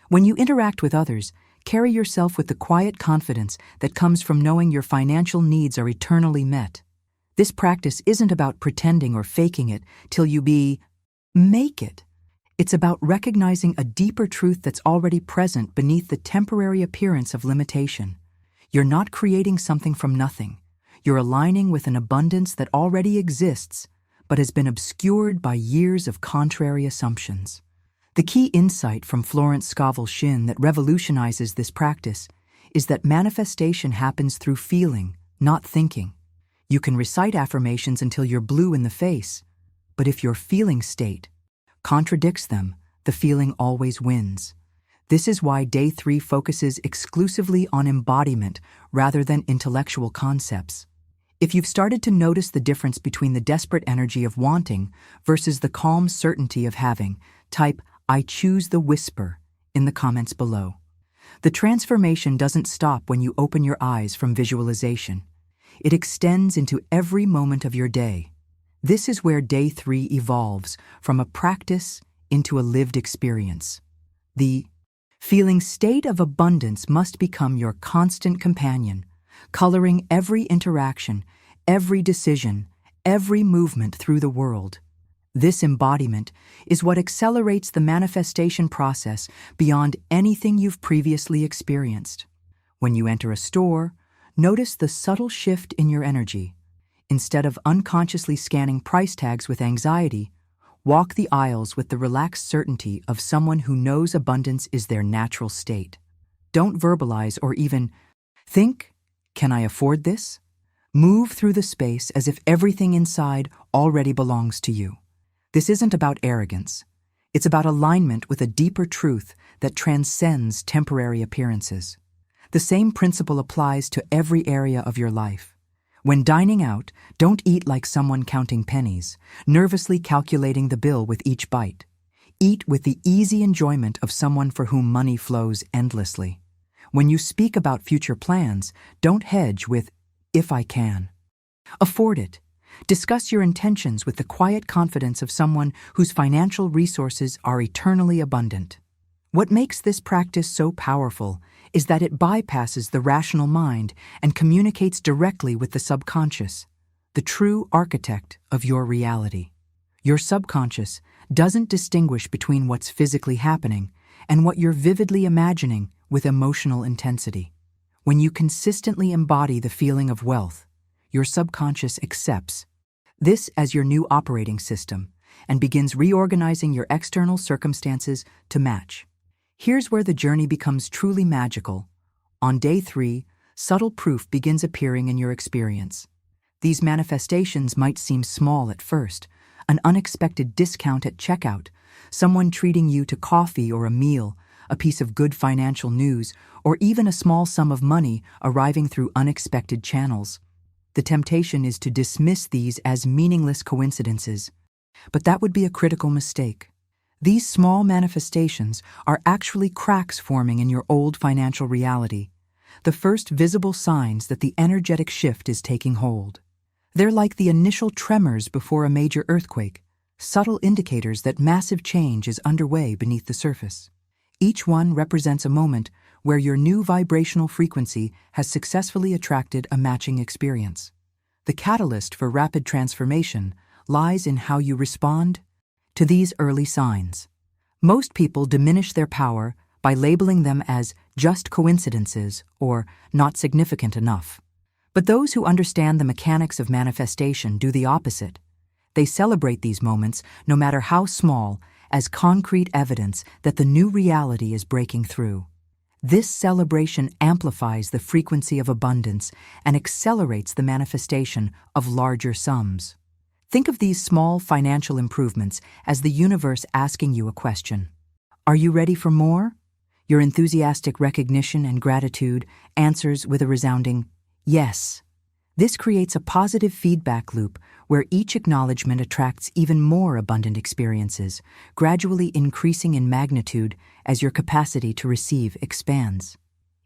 S1: When you interact with others, carry yourself with the quiet confidence that comes from knowing your financial needs are eternally met. This practice isn't about pretending or faking it till you make it. It's about recognizing a deeper truth that's already present beneath the temporary appearance of limitation. You're not creating something from nothing. You're aligning with an abundance that already exists, but has been obscured by years of contrary assumptions. The key insight from Florence Scovel Shinn that revolutionizes this practice is that manifestation happens through feeling, not thinking. You can recite affirmations until you're blue in the face, but if your feeling state contradicts them, the feeling always wins. This is why day 3 focuses exclusively on embodiment rather than intellectual concepts. If you've started to notice the difference between the desperate energy of wanting versus the calm certainty of having, type "I choose the whisper" in the comments below. The transformation doesn't stop when you open your eyes from visualization. It extends into every moment of your day. This is where day 3 evolves from a practice into a lived experience. The feeling state of abundance must become your constant companion, coloring every interaction, every decision, every movement through the world. This embodiment is what accelerates the manifestation process beyond anything you've previously experienced. When you enter a store, notice the subtle shift in your energy. Instead of unconsciously scanning price tags with anxiety, walk the aisles with the relaxed certainty of someone who knows abundance is their natural state. Don't verbalize or even think, "Can I afford this?" Move through the space as if everything inside already belongs to you. This isn't about arrogance. It's about alignment with a deeper truth that transcends temporary appearances. The same principle applies to every area of your life. When dining out, don't eat like someone counting pennies, nervously calculating the bill with each bite. Eat with the easy enjoyment of someone for whom money flows endlessly. When you speak about future plans, don't hedge with, "if I can." Afford it. Discuss your intentions with the quiet confidence of someone whose financial resources are eternally abundant. What makes this practice so powerful is that it bypasses the rational mind and communicates directly with the subconscious, the true architect of your reality. Your subconscious doesn't distinguish between what's physically happening and what you're vividly imagining with emotional intensity. When you consistently embody the feeling of wealth, your subconscious accepts this as your new operating system and begins reorganizing your external circumstances to match. Here's where the journey becomes truly magical. On day 3, subtle proof begins appearing in your experience. These manifestations might seem small at first: an unexpected discount at checkout, someone treating you to coffee or a meal, a piece of good financial news, or even a small sum of money arriving through unexpected channels. The temptation is to dismiss these as meaningless coincidences, but that would be a critical mistake. These small manifestations are actually cracks forming in your old financial reality, the first visible signs that the energetic shift is taking hold. They're like the initial tremors before a major earthquake, subtle indicators that massive change is underway beneath the surface. Each one represents a moment where your new vibrational frequency has successfully attracted a matching experience. The catalyst for rapid transformation lies in how you respond to these early signs. Most people diminish their power by labeling them as just coincidences or not significant enough. But those who understand the mechanics of manifestation do the opposite. They celebrate these moments, no matter how small, as concrete evidence that the new reality is breaking through. This celebration amplifies the frequency of abundance and accelerates the manifestation of larger sums. Think of these small financial improvements as the universe asking you a question. Are you ready for more? Your enthusiastic recognition and gratitude answers with a resounding yes. This creates a positive feedback loop where each acknowledgement attracts even more abundant experiences, gradually increasing in magnitude as your capacity to receive expands.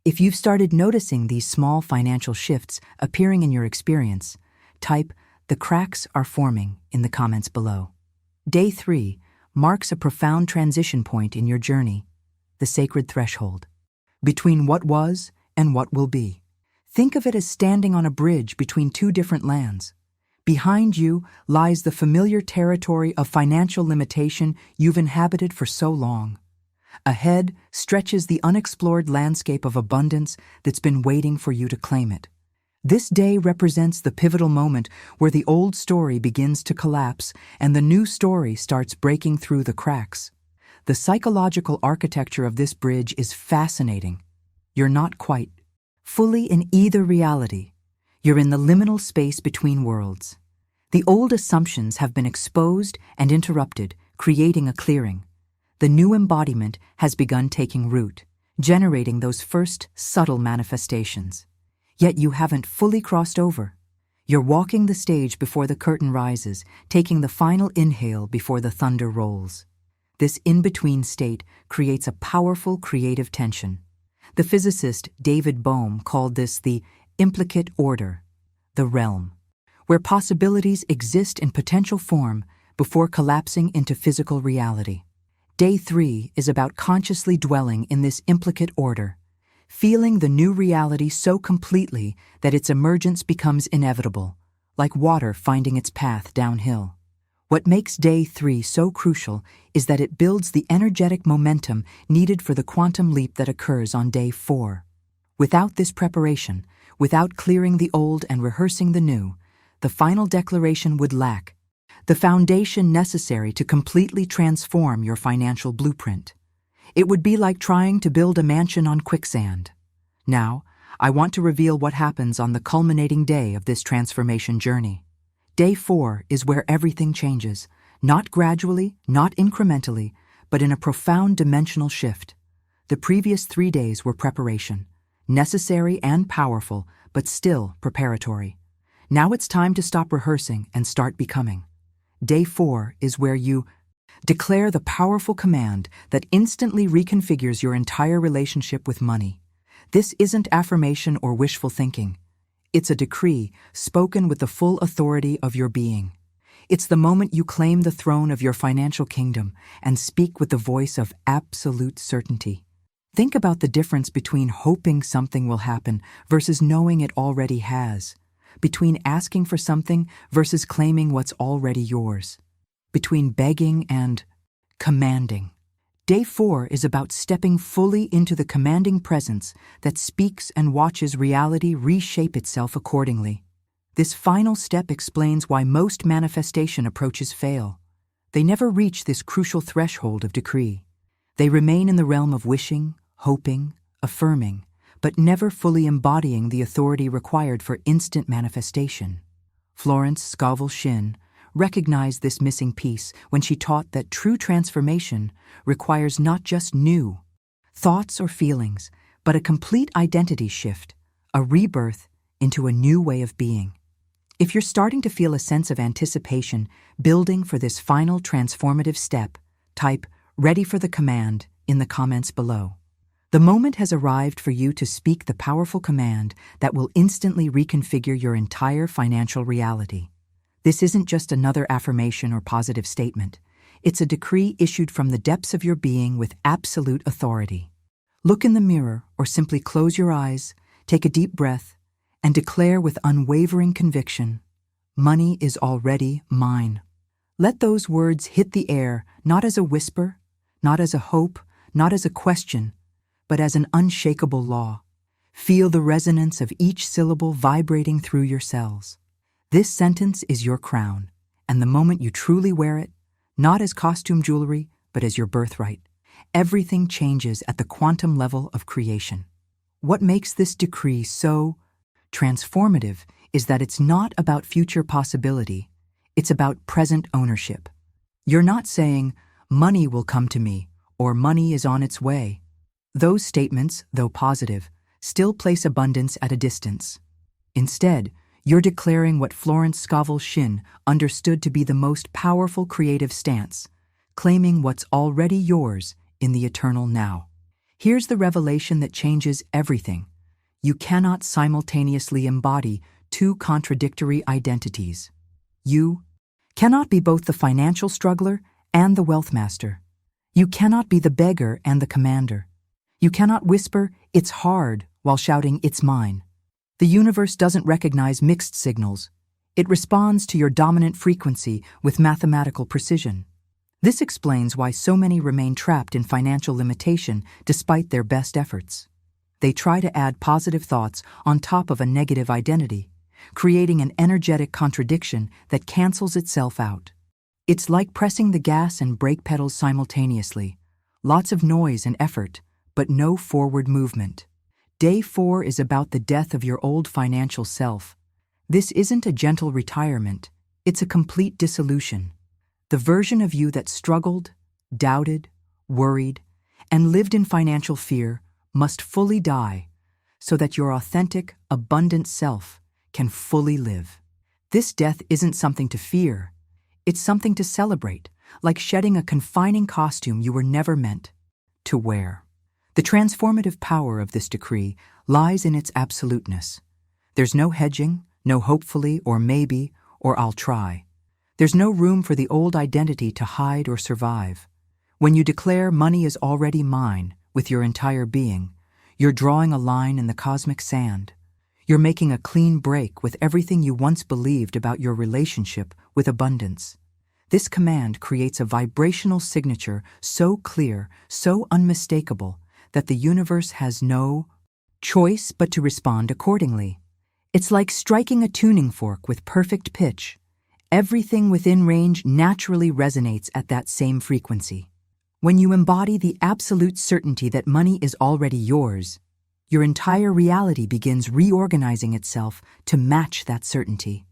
S1: If you've started noticing these small financial shifts appearing in your experience, type "the cracks are forming" in the comments below. Day 3 marks a profound transition point in your journey, the sacred threshold, between what was and what will be. Think of it as standing on a bridge between two different lands. Behind you lies the familiar territory of financial limitation you've inhabited for so long. Ahead stretches the unexplored landscape of abundance that's been waiting for you to claim it. This day represents the pivotal moment where the old story begins to collapse and the new story starts breaking through the cracks. The psychological architecture of this bridge is fascinating. You're not quite fully in either reality. You're in the liminal space between worlds. The old assumptions have been exposed and interrupted, creating a clearing. The new embodiment has begun taking root, generating those first subtle manifestations. Yet you haven't fully crossed over. You're walking the stage before the curtain rises, taking the final inhale before the thunder rolls. This in-between state creates a powerful creative tension. The physicist David Bohm called this the implicate order, the realm, where possibilities exist in potential form before collapsing into physical reality. Day 3 is about consciously dwelling in this implicate order, feeling the new reality so completely that its emergence becomes inevitable, like water finding its path downhill. What makes Day 3 so crucial is that it builds the energetic momentum needed for the quantum leap that occurs on Day 4. Without this preparation, without clearing the old and rehearsing the new, the final declaration would lack the foundation necessary to completely transform your financial blueprint. It would be like trying to build a mansion on quicksand. Now, I want to reveal what happens on the culminating day of this transformation journey. Day 4 is where everything changes, not gradually, not incrementally, but in a profound dimensional shift. The previous 3 days were preparation, necessary and powerful, but still preparatory. Now it's time to stop rehearsing and start becoming. Day 4 is where you declare the powerful command that instantly reconfigures your entire relationship with money. This isn't affirmation or wishful thinking. It's a decree spoken with the full authority of your being. It's the moment you claim the throne of your financial kingdom and speak with the voice of absolute certainty. Think about the difference between hoping something will happen versus knowing it already has, between asking for something versus claiming what's already yours, between begging and commanding. Day 4 is about stepping fully into the commanding presence that speaks and watches reality reshape itself accordingly. This final step explains why most manifestation approaches fail. They never reach this crucial threshold of decree. They remain in the realm of wishing, hoping, affirming, but never fully embodying the authority required for instant manifestation. Florence Scovel Shinn recognized this missing piece when she taught that true transformation requires not just new thoughts or feelings, but a complete identity shift, a rebirth into a new way of being. If you're starting to feel a sense of anticipation building for this final transformative step, type "ready for the command" in the comments below. The moment has arrived for you to speak the powerful command that will instantly reconfigure your entire financial reality. This isn't just another affirmation or positive statement. It's a decree issued from the depths of your being with absolute authority. Look in the mirror or simply close your eyes, take a deep breath, and declare with unwavering conviction, "Money is already mine." Let those words hit the air, not as a whisper, not as a hope, not as a question, but as an unshakable law. Feel the resonance of each syllable vibrating through your cells. This sentence is your crown, and the moment you truly wear it, not as costume jewelry, but as your birthright, everything changes at the quantum level of creation. What makes this decree so transformative is that it's not about future possibility, it's about present ownership. You're not saying, "Money will come to me," or "money is on its way." Those statements, though positive, still place abundance at a distance. Instead, you're declaring what Florence Scovel Shinn understood to be the most powerful creative stance, claiming what's already yours in the eternal now. Here's the revelation that changes everything. You cannot simultaneously embody two contradictory identities. You cannot be both the financial struggler and the wealth master. You cannot be the beggar and the commander. You cannot whisper, "It's hard," while shouting, "It's mine." The universe doesn't recognize mixed signals. It responds to your dominant frequency with mathematical precision. This explains why so many remain trapped in financial limitation despite their best efforts. They try to add positive thoughts on top of a negative identity, creating an energetic contradiction that cancels itself out. It's like pressing the gas and brake pedals simultaneously. Lots of noise and effort, but no forward movement. Day 4 is about the death of your old financial self. This isn't a gentle retirement, it's a complete dissolution. The version of you that struggled, doubted, worried, and lived in financial fear must fully die so that your authentic, abundant self can fully live. This death isn't something to fear. It's something to celebrate, like shedding a confining costume you were never meant to wear. The transformative power of this decree lies in its absoluteness. There's no hedging, no hopefully or maybe or I'll try. There's no room for the old identity to hide or survive. When you declare money is already mine with your entire being, you're drawing a line in the cosmic sand. You're making a clean break with everything you once believed about your relationship with abundance. This command creates a vibrational signature so clear, so unmistakable, that the universe has no choice but to respond accordingly. It's like striking a tuning fork with perfect pitch. Everything within range naturally resonates at that same frequency. When you embody the absolute certainty that money is already yours, your entire reality begins reorganizing itself to match that certainty.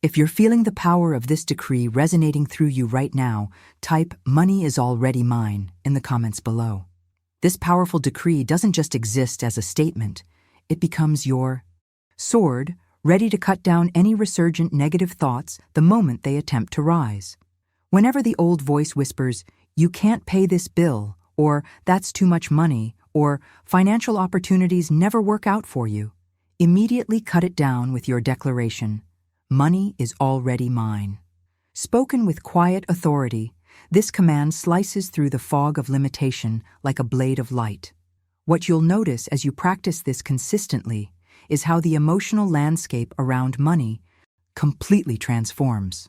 S1: If you're feeling the power of this decree resonating through you right now, type "money is already mine" in the comments below. This powerful decree doesn't just exist as a statement, it becomes your sword, ready to cut down any resurgent negative thoughts the moment they attempt to rise. Whenever the old voice whispers, "You can't pay this bill," or "That's too much money," or financial opportunities never work out for you, immediately cut it down with your declaration, "Money is already mine." Spoken with quiet authority, this command slices through the fog of limitation like a blade of light. What you'll notice as you practice this consistently is how the emotional landscape around money completely transforms.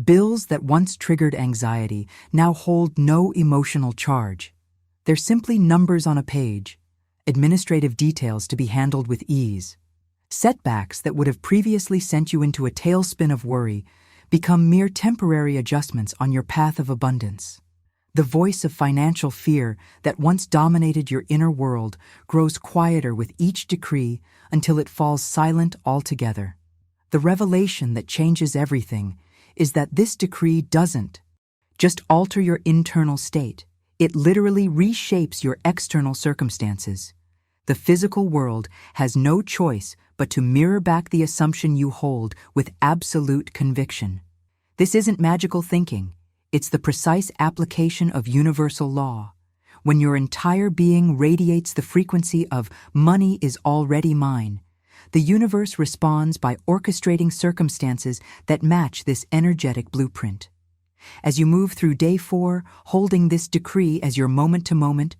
S1: Bills that once triggered anxiety now hold no emotional charge. They're simply numbers on a page, administrative details to be handled with ease. Setbacks that would have previously sent you into a tailspin of worry become mere temporary adjustments on your path of abundance. The voice of financial fear that once dominated your inner world grows quieter with each decree until it falls silent altogether. The revelation that changes everything is that this decree doesn't just alter your internal state. It literally reshapes your external circumstances. The physical world has no choice but to mirror back the assumption you hold with absolute conviction. This isn't magical thinking. It's the precise application of universal law. When your entire being radiates the frequency of "money is already mine," the universe responds by orchestrating circumstances that match this energetic blueprint. As you move through day 4, holding this decree as your moment-to-moment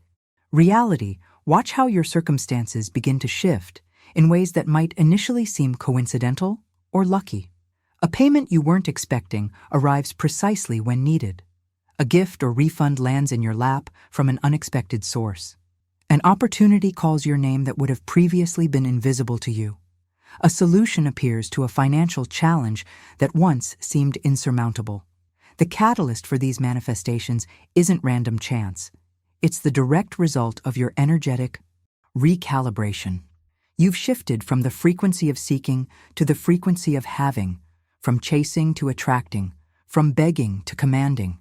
S1: reality, watch how your circumstances begin to shift in ways that might initially seem coincidental or lucky. A payment you weren't expecting arrives precisely when needed. A gift or refund lands in your lap from an unexpected source. An opportunity calls your name that would have previously been invisible to you. A solution appears to a financial challenge that once seemed insurmountable. The catalyst for these manifestations isn't random chance. It's the direct result of your energetic recalibration. You've shifted from the frequency of seeking to the frequency of having, from chasing to attracting, from begging to commanding.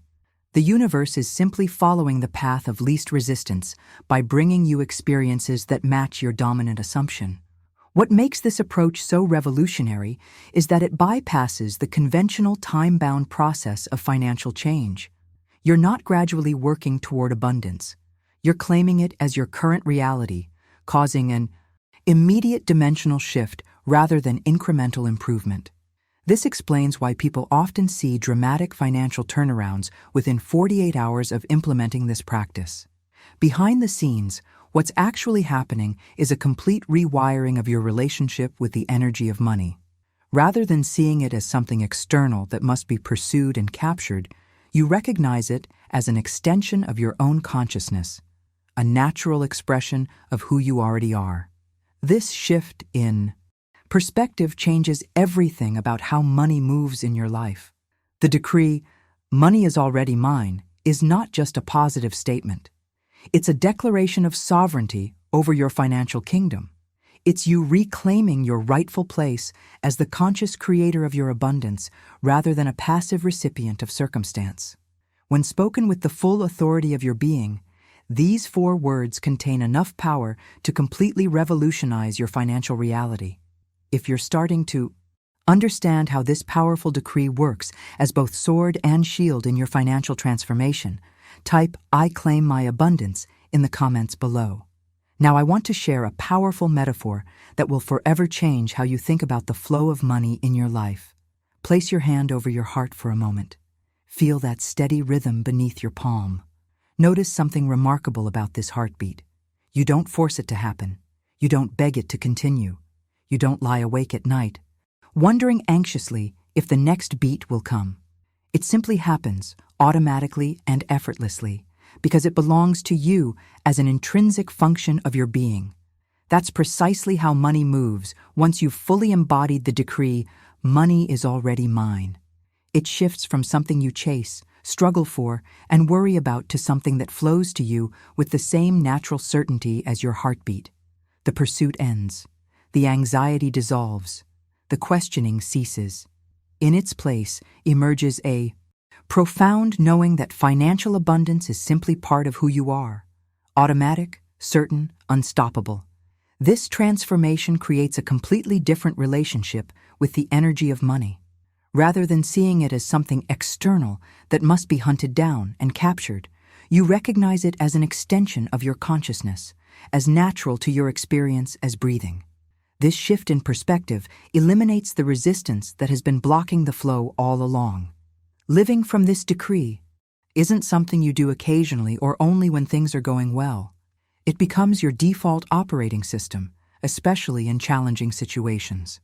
S1: The universe is simply following the path of least resistance by bringing you experiences that match your dominant assumption. What makes this approach so revolutionary is that it bypasses the conventional time-bound process of financial change. You're not gradually working toward abundance. You're claiming it as your current reality, causing an immediate dimensional shift rather than incremental improvement. This explains why people often see dramatic financial turnarounds within 48 hours of implementing this practice. Behind the scenes, what's actually happening is a complete rewiring of your relationship with the energy of money. Rather than seeing it as something external that must be pursued and captured, you recognize it as an extension of your own consciousness, a natural expression of who you already are. This shift in perspective changes everything about how money moves in your life. The decree, "Money is already mine," is not just a positive statement. It's a declaration of sovereignty over your financial kingdom. It's you reclaiming your rightful place as the conscious creator of your abundance rather than a passive recipient of circumstance. When spoken with the full authority of your being, these 4 words contain enough power to completely revolutionize your financial reality. If you're starting to understand how this powerful decree works as both sword and shield in your financial transformation, type "I claim my abundance" in the comments below. Now I want to share a powerful metaphor that will forever change how you think about the flow of money in your life. Place your hand over your heart for a moment. Feel that steady rhythm beneath your palm. Notice something remarkable about this heartbeat. You don't force it to happen. You don't beg it to continue. You don't lie awake at night, wondering anxiously if the next beat will come. It simply happens, automatically and effortlessly, because it belongs to you as an intrinsic function of your being. That's precisely how money moves once you've fully embodied the decree, "Money is already mine." It shifts from something you chase, struggle for, and worry about to something that flows to you with the same natural certainty as your heartbeat. The pursuit ends. The anxiety dissolves. The questioning ceases. In its place emerges a profound knowing that financial abundance is simply part of who you are. Automatic, certain, unstoppable. This transformation creates a completely different relationship with the energy of money. Rather than seeing it as something external that must be hunted down and captured, you recognize it as an extension of your consciousness, as natural to your experience as breathing. This shift in perspective eliminates the resistance that has been blocking the flow all along. Living from this decree isn't something you do occasionally or only when things are going well. It becomes your default operating system, especially in challenging situations.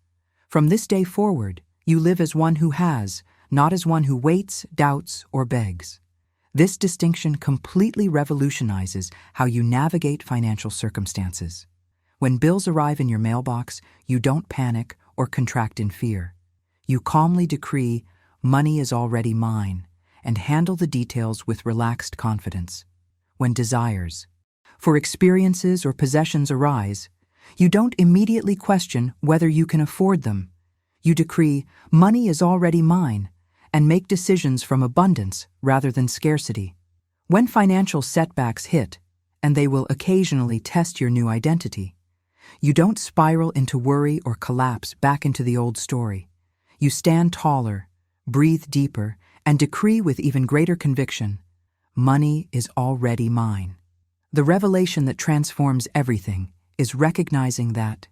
S1: From this day forward, you live as one who has, not as one who waits, doubts, or begs. This distinction completely revolutionizes how you navigate financial circumstances. When bills arrive in your mailbox, you don't panic or contract in fear. You calmly decree, "Money is already mine," and handle the details with relaxed confidence. When desires for experiences or possessions arise, you don't immediately question whether you can afford them. You decree, "Money is already mine," and make decisions from abundance rather than scarcity. When financial setbacks hit, and they will occasionally test your new identity, you don't spiral into worry or collapse back into the old story. You stand taller, breathe deeper, and decree with even greater conviction, "Money is already mine." The revelation that transforms everything is recognizing that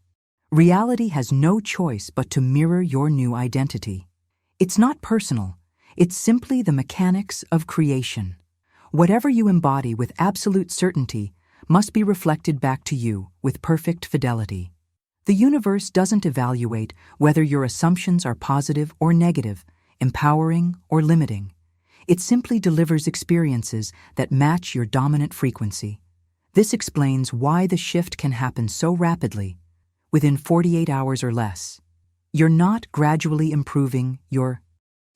S1: reality has no choice but to mirror your new identity. It's not personal, it's simply the mechanics of creation. Whatever you embody with absolute certainty must be reflected back to you with perfect fidelity. The universe doesn't evaluate whether your assumptions are positive or negative, empowering or limiting. It simply delivers experiences that match your dominant frequency. This explains why the shift can happen so rapidly, within 48 hours or less. You're not gradually improving your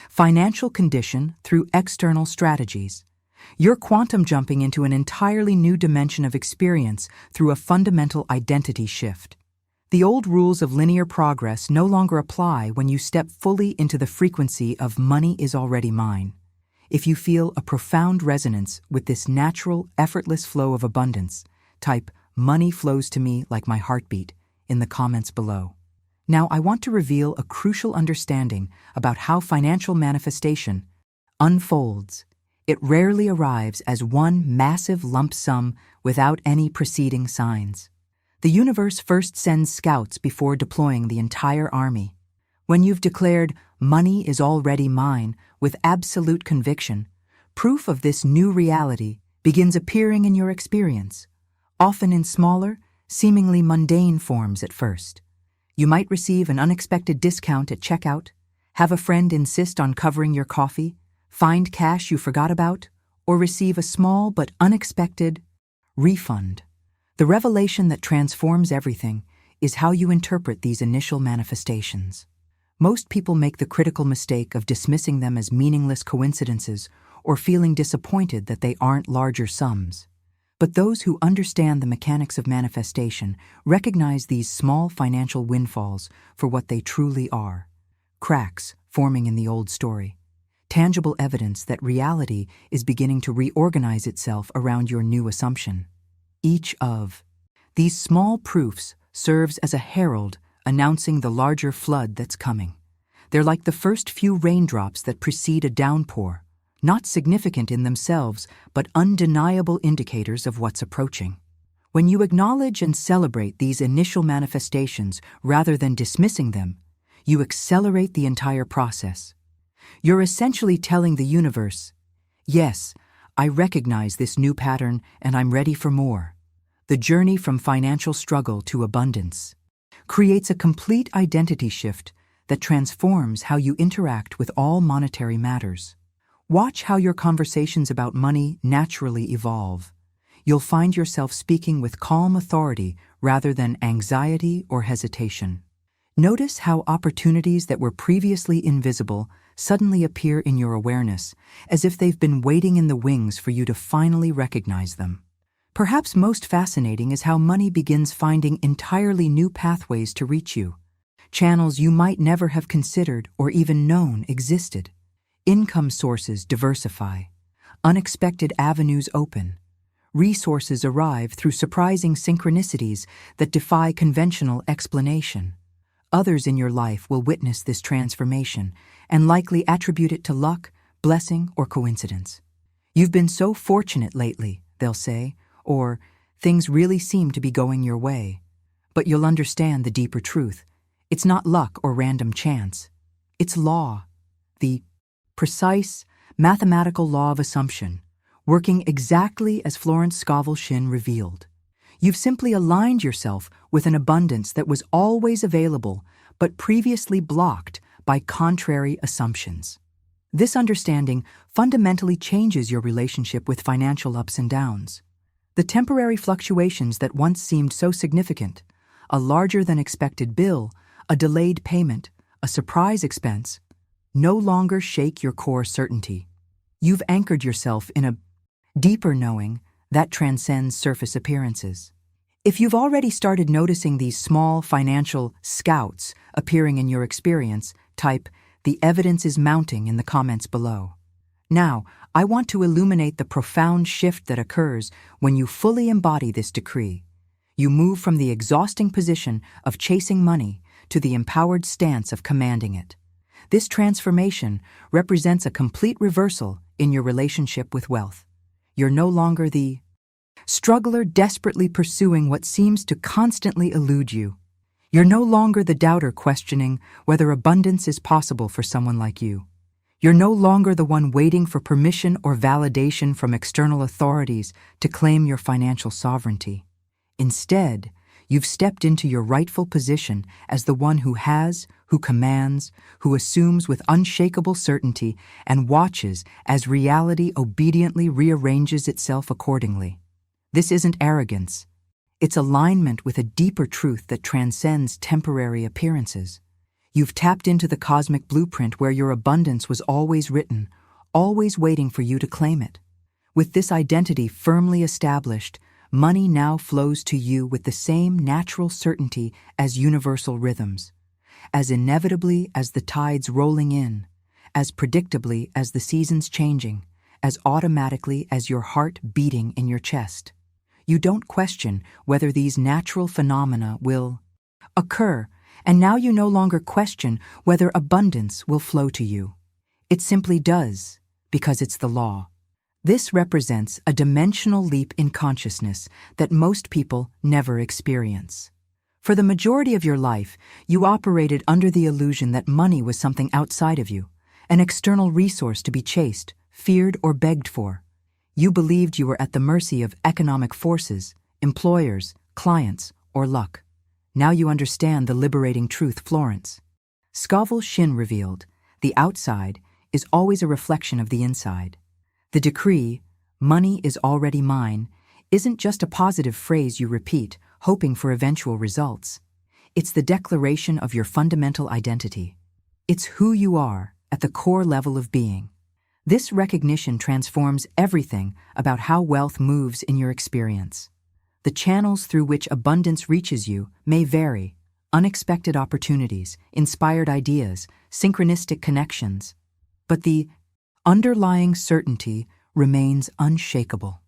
S1: financial condition through external strategies. You're quantum jumping into an entirely new dimension of experience through a fundamental identity shift. The old rules of linear progress no longer apply when you step fully into the frequency of "money is already mine." If you feel a profound resonance with this natural, effortless flow of abundance, type "money flows to me like my heartbeat" in the comments below. Now, I want to reveal a crucial understanding about how financial manifestation unfolds. It rarely arrives as one massive lump sum without any preceding signs. The universe first sends scouts before deploying the entire army. When you've declared, "Money is already mine," with absolute conviction, proof of this new reality begins appearing in your experience, often in smaller, seemingly mundane forms at first. You might receive an unexpected discount at checkout, have a friend insist on covering your coffee, find cash you forgot about, or receive a small but unexpected refund. The revelation that transforms everything is how you interpret these initial manifestations. Most people make the critical mistake of dismissing them as meaningless coincidences or feeling disappointed that they aren't larger sums. But those who understand the mechanics of manifestation recognize these small financial windfalls for what they truly are: cracks forming in the old story, tangible evidence that reality is beginning to reorganize itself around your new assumption. Each of these small proofs serves as a herald announcing the larger flood that's coming. They're like the first few raindrops that precede a downpour, not significant in themselves, but undeniable indicators of what's approaching. When you acknowledge and celebrate these initial manifestations rather than dismissing them, you accelerate the entire process. You're essentially telling the universe, "Yes, I recognize this new pattern and I'm ready for more." The journey from financial struggle to abundance creates a complete identity shift that transforms how you interact with all monetary matters. Watch how your conversations about money naturally evolve. You'll find yourself speaking with calm authority rather than anxiety or hesitation. Notice how opportunities that were previously invisible suddenly appear in your awareness, as if they've been waiting in the wings for you to finally recognize them. Perhaps most fascinating is how money begins finding entirely new pathways to reach you, channels you might never have considered or even known existed. Income sources diversify, unexpected avenues open, resources arrive through surprising synchronicities that defy conventional explanation. Others in your life will witness this transformation and likely attribute it to luck, blessing, or coincidence. "You've been so fortunate lately," they'll say, or things really seem to be going your way. But you'll understand the deeper truth. It's not luck or random chance. It's law, the precise, mathematical law of assumption, working exactly as Florence Scovel Shinn revealed. You've simply aligned yourself with an abundance that was always available but previously blocked by contrary assumptions. This understanding fundamentally changes your relationship with financial ups and downs. The temporary fluctuations that once seemed so significant, a larger-than-expected bill, a delayed payment, a surprise expense, no longer shake your core certainty. You've anchored yourself in a deeper knowing that transcends surface appearances. If you've already started noticing these small financial scouts appearing in your experience, type, "The evidence is mounting" in the comments below. Now, I want to illuminate the profound shift that occurs when you fully embody this decree. You move from the exhausting position of chasing money to the empowered stance of commanding it. This transformation represents a complete reversal in your relationship with wealth. You're no longer the struggler desperately pursuing what seems to constantly elude you. You're no longer the doubter questioning whether abundance is possible for someone like you. You're no longer the one waiting for permission or validation from external authorities to claim your financial sovereignty. Instead, you've stepped into your rightful position as the one who has, who commands, who assumes with unshakable certainty and watches as reality obediently rearranges itself accordingly. This isn't arrogance. It's alignment with a deeper truth that transcends temporary appearances. You've tapped into the cosmic blueprint where your abundance was always written, always waiting for you to claim it. With this identity firmly established, money now flows to you with the same natural certainty as universal rhythms, as inevitably as the tides rolling in, as predictably as the seasons changing, as automatically as your heart beating in your chest. You don't question whether these natural phenomena will occur, and now you no longer question whether abundance will flow to you. It simply does, because it's the law. This represents a dimensional leap in consciousness that most people never experience. For the majority of your life, you operated under the illusion that money was something outside of you, an external resource to be chased, feared, or begged for. You believed you were at the mercy of economic forces, employers, clients, or luck. Now you understand the liberating truth Florence Scovel Shinn revealed: the outside is always a reflection of the inside. The decree, "Money is already mine," isn't just a positive phrase you repeat, hoping for eventual results. It's the declaration of your fundamental identity. It's who you are at the core level of being. This recognition transforms everything about how wealth moves in your experience. The channels through which abundance reaches you may vary: unexpected opportunities, inspired ideas, synchronistic connections. But the underlying certainty remains unshakable.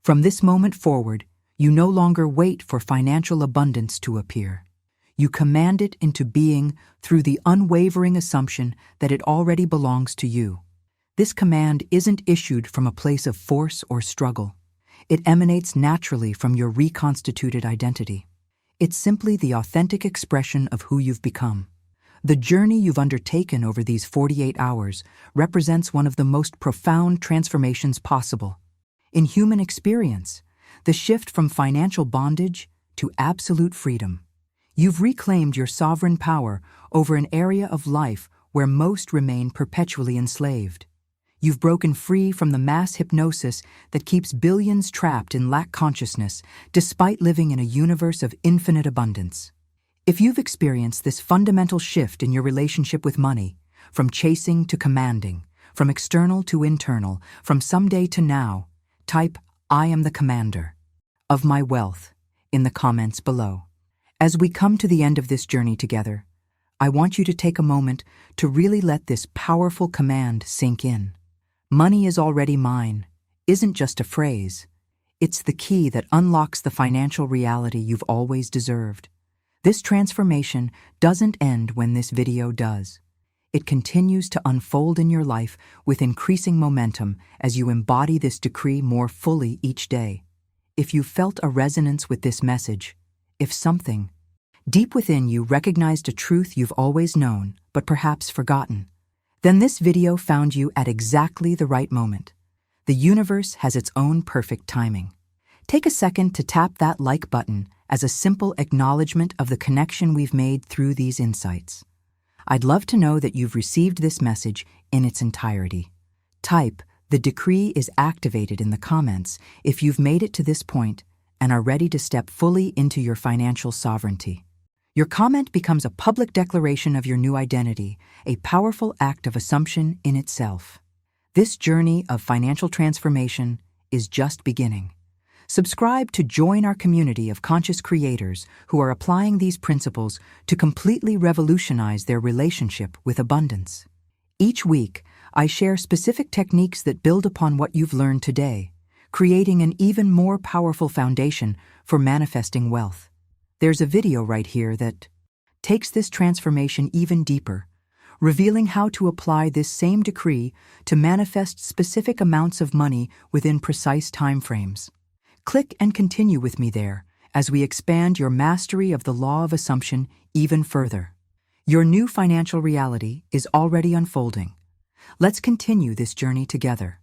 S1: From this moment forward, you no longer wait for financial abundance to appear. You command it into being through the unwavering assumption that it already belongs to you. This command isn't issued from a place of force or struggle. It emanates naturally from your reconstituted identity. It's simply the authentic expression of who you've become. The journey you've undertaken over these 48 hours represents one of the most profound transformations possible. In human experience, the shift from financial bondage to absolute freedom. You've reclaimed your sovereign power over an area of life where most remain perpetually enslaved. You've broken free from the mass hypnosis that keeps billions trapped in lack consciousness despite living in a universe of infinite abundance. If you've experienced this fundamental shift in your relationship with money, from chasing to commanding, from external to internal, from someday to now, type "I am the commander of my wealth" in the comments below. As we come to the end of this journey together, I want you to take a moment to really let this powerful command sink in. "Money is already mine" isn't just a phrase. It's the key that unlocks the financial reality you've always deserved. This transformation doesn't end when this video does. It continues to unfold in your life with increasing momentum as you embody this decree more fully each day. if you felt a resonance with this message, if something deep within you recognized a truth you've always known, but perhaps forgotten, then this video found you at exactly the right moment. The universe has its own perfect timing. Take a second to tap that like button as a simple acknowledgement of the connection we've made through these insights. I'd love to know that you've received this message in its entirety. Type, "The decree is activated" in the comments if you've made it to this point and are ready to step fully into your financial sovereignty. Your comment becomes a public declaration of your new identity, a powerful act of assumption in itself. This journey of financial transformation is just beginning. Subscribe to join our community of conscious creators who are applying these principles to completely revolutionize their relationship with abundance. Each week, I share specific techniques that build upon what you've learned today, creating an even more powerful foundation for manifesting wealth. There's a video right here that takes this transformation even deeper, revealing how to apply this same decree to manifest specific amounts of money within precise timeframes. Click and continue with me there as we expand your mastery of the law of assumption even further. Your new financial reality is already unfolding. Let's continue this journey together.